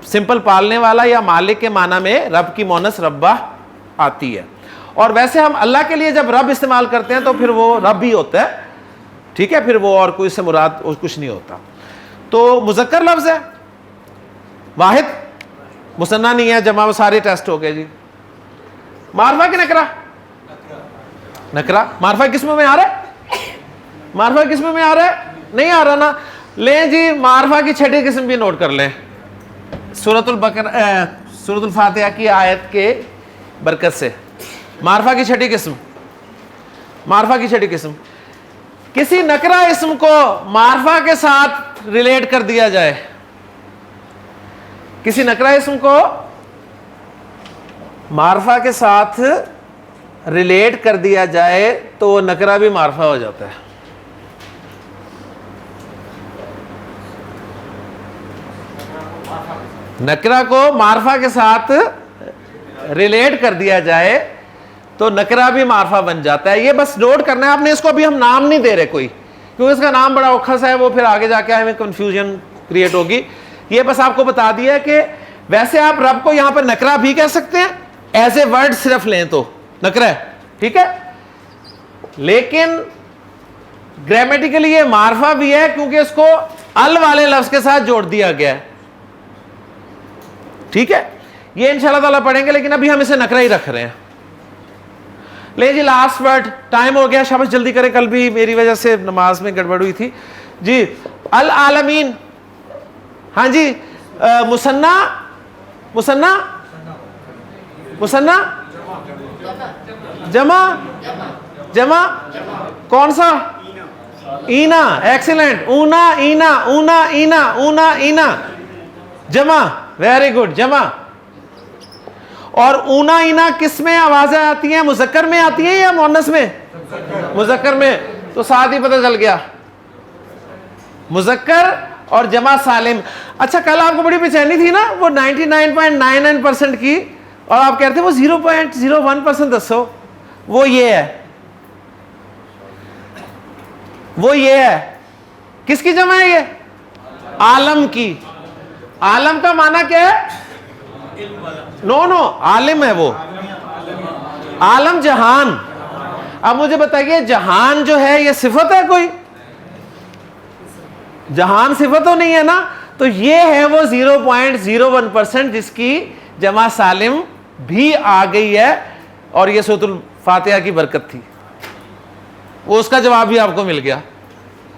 سمپل پالنے والا یا مالک کے معنی میں رب کی مونس ربہ آتی ہے. اور ویسے ہم اللہ کے لیے جب رب استعمال کرتے ہیں تو پھر وہ رب ہی ہوتا ہے, ٹھیک ہے, پھر وہ اور کوئی سے مراد کچھ نہیں ہوتا. تو مذکر لفظ ہے, واحد, مثنیٰ نہیں ہے, جمع, سارے ٹیسٹ ہو گئے جی. معرفہ کہ نکرہ؟ نکرہ. معرفہ قسم میں آ رہا ہے, معرفہ قسم میں آ رہا ہے, نہیں آ رہا نا. لیں جی معرفہ کی چھٹی قسم بھی نوٹ کر لیں, سورۃ الفاتحہ کی آیت کے برکت سے. معرفہ کی چھٹی قسم, معرفہ کی چھٹی قسم, کسی نکرہ اسم کو معرفہ کے ساتھ ریلیٹ کر دیا جائے, کسی نکرہ اسم کو معرفہ کے ساتھ ریلیٹ کر دیا جائے تو وہ نکرہ بھی معرفہ ہو جاتا ہے. نکرہ کو معرفہ کے ساتھ ریلیٹ کر دیا جائے تو نکرہ بھی معرفہ بن جاتا ہے. یہ بس نوٹ کرنا ہے آپ نے. اس کو ابھی ہم نام نہیں دے رہے کوئی, کیونکہ اس کا نام بڑا اوکھس ہے, وہ پھر آگے جا کے ہمیں کنفیوژن کریٹ ہوگی. یہ بس آپ کو بتا دیا کہ ویسے آپ رب کو یہاں پر نکرہ بھی کہہ سکتے ہیں, ایز اے ورڈ صرف لیں تو نکرہ ہے, ٹھیک ہے. لیکن گرامیٹیکلی یہ معرفہ بھی ہے کیونکہ اس کو ال والے لفظ کے ساتھ جوڑ دیا گیا ہے, ٹھیک ہے. یہ انشاءاللہ تعالیٰ پڑھیں گے, لیکن ابھی ہم اسے نکرہ ہی رکھ رہے ہیں. لے جی لاسٹ ورڈ, ٹائم ہو گیا, شاباش جلدی کریں, کل بھی میری وجہ سے نماز میں گڑبڑ ہوئی تھی جی. العالمین, ہاں جی. مثنیٰ, مثنیٰ, مثنیٰ, جمع, جمع, کون سا؟ اینا, ایکسیلنٹ. اونا اینا, اونا اینا, اونا اینا, جمع, ویری گڈ, جمع. اور اونا اینا کس میں آوازیں آتی ہیں؟ مذکر میں آتی ہیں یا مؤنث میں؟ مذکر میں. تو ساتھ ہی پتہ چل گیا, مذکر اور جمع سالم. اچھا کل آپ کو بڑی بے چینی تھی نا وہ 99.99% کی, اور آپ کہتے ہیں وہ 0.01% دسو. وہ یہ ہے, وہ یہ ہے. کس کی جمع ہے یہ؟ عالم کی. عالم کا معنی کیا ہے؟ نو نو, عالم ہے وہ, عالم جہان. اب مجھے بتائیے جہان جو ہے یہ صفت ہے کوئی؟ جہان صفت تو نہیں ہے نا. تو یہ ہے وہ 0.01% جس کی جمع سالم بھی آ گئی ہے, اور یہ سورۃ الفاتحہ کی برکت تھی. وہ اس کا جواب بھی آپ کو مل گیا.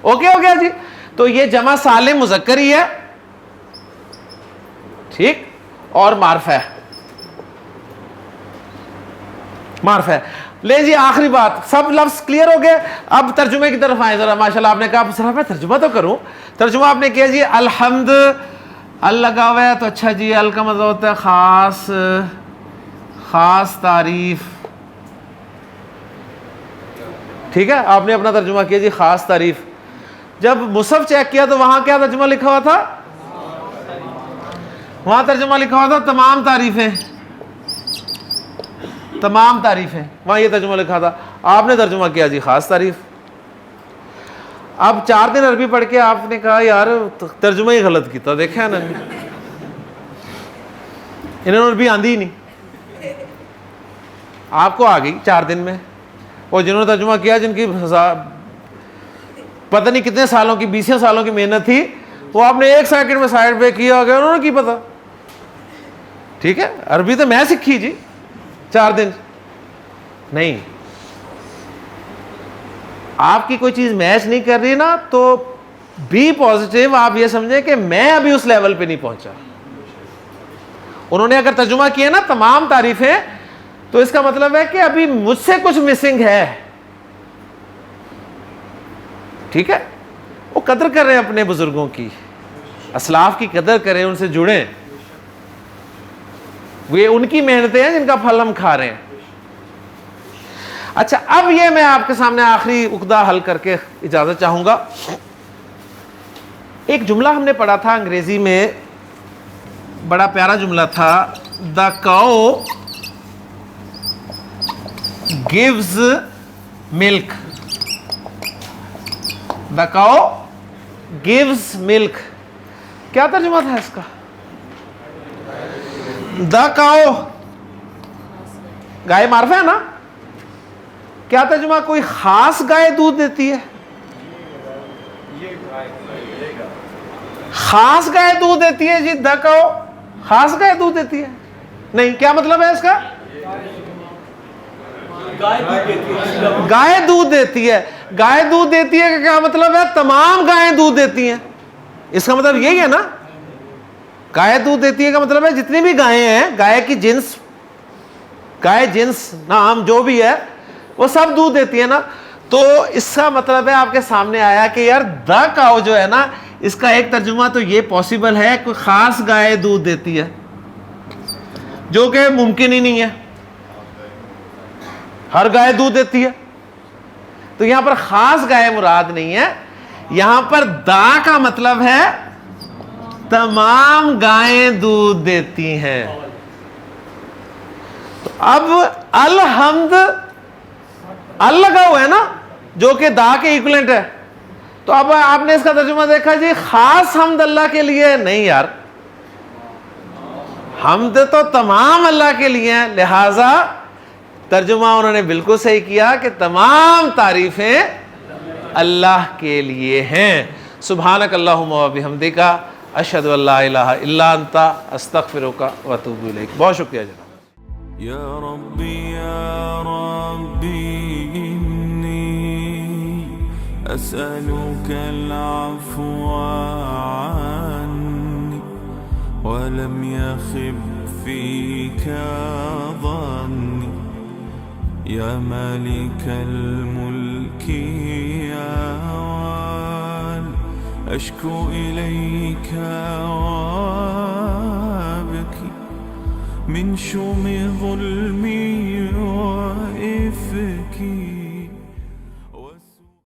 اوکے ہو گیا جی. تو یہ جمع سالم مذکر ہی ہے, ٹھیک, اور معرفہ ہے, معرفہ ہے. لے جی آخری بات, سب لفظ کلیئر ہو گئے, اب ترجمے کی طرف آئیں ذرا. ماشاءاللہ آپ نے کہا ذرا میں ترجمہ تو کروں. ترجمہ آپ نے کیا جی, الحمد, ال لگا ہوا ہے تو اچھا جی, ال کا مطلب ہوتا ہے خاص, خاص تعریف. ٹھیک ہے, آپ نے اپنا ترجمہ کیا جی خاص تعریف. جب مصحف چیک کیا تو وہاں کیا ترجمہ لکھا ہوا تھا, وہاں ترجمہ لکھا ہوا تھا تمام تعریفیں, تمام تعریفیں, وہاں یہ ترجمہ لکھا تھا. آپ نے ترجمہ کیا جی خاص تعریف. اب 4 دن عربی پڑھ کے آپ نے کہا یار ترجمہ ہی غلط کیتا, دیکھا نا انہوں نے عربی آندھی ہی نہیں, آپ کو آ گئی 4 دن میں. اور جنہوں نے ترجمہ کیا, جن کی پتہ نہیں کتنے سالوں کی, 20 سالوں کی محنت تھی, وہ آپ نے 1 سیکنڈ میں سائڈ پہ کیا ہو گیا, انہوں نے کی پتا. ٹھیک ہے, عربی تو میں سیکھی جی 4 دن نہیں. آپ کی کوئی چیز میچ نہیں کر رہی نا, تو بی پازیٹیو, آپ یہ سمجھیں کہ میں ابھی اس لیول پہ نہیں پہنچا. انہوں نے اگر ترجمہ کیا نا تمام تعریفیں, تو اس کا مطلب ہے کہ ابھی مجھ سے کچھ مسنگ ہے. ٹھیک ہے, وہ قدر کریں اپنے بزرگوں کی, اسلاف کی قدر کریں, ان سے جڑیں. یہ ان کی محنتیں ہیں جن کا پھل ہم کھا رہے ہیں. اچھا, اب یہ میں آپ کے سامنے آخری عقدہ حل کر کے اجازت چاہوں گا. ایک جملہ ہم نے پڑھا تھا انگریزی میں, بڑا پیارا جملہ تھا, دا کاؤ gives milk. The cow gives milk. کیا ترجمہ تھا اس کا؟ The cow, گائے معرفہ ہے نا, کیا ترجمہ, کوئی خاص گائے دودھ دیتی ہے, خاص گائے دودھ دیتی ہے جی. The cow خاص گائے دودھ دیتی ہے نہیں, کیا مطلب ہے اس کا, گائے دودھ دیتی ہے. گائے دودھ دیتی ہے کہ کیا مطلب ہے, تمام گائیں دودھ دیتی ہیں. اس کا مطلب یہی ہے نا, گائے دودھ دیتی ہے کا مطلب ہے جتنی بھی گائیں ہیں, گائے کی جنس, گائے جنس نام جو بھی ہے, وہ سب دودھ دیتی ہے نا. تو اس کا مطلب ہے آپ کے سامنے آیا کہ یار دا کاؤ جو ہے نا, اس کا ایک ترجمہ تو یہ پاسبل ہے, کوئی خاص گائے دودھ دیتی ہے, جو کہ ممکن ہی نہیں ہے, ہر گائے دودھ دیتی ہے. تو یہاں پر خاص گائے مراد نہیں ہے, یہاں پر دا کا مطلب ہے تمام گائیں دودھ دیتی ہیں. تو اب الحمد, ال لگا ہوا ہے نا, جو کہ دا کے ایکولنٹ ہے. تو اب آپ نے اس کا ترجمہ دیکھا جی, خاص حمد اللہ کے لیے نہیں یار, حمد تو تمام اللہ کے لیے ہیں. لہذا ترجمہ انہوں نے بالکل صحیح کیا کہ تمام تعریفیں اللہ کے لیے ہیں. سبحانک اللہم و بحمدک, اشہد ان لا الہ الا انت, استغفرک و اتوب الیک. بہت شکریہ جناب. یا ربی انی اسألک العفو عنی ولم یخب فیک ظنی یا مالک الملک یا وال اشکو الیک وابکی من شوم ظلمی و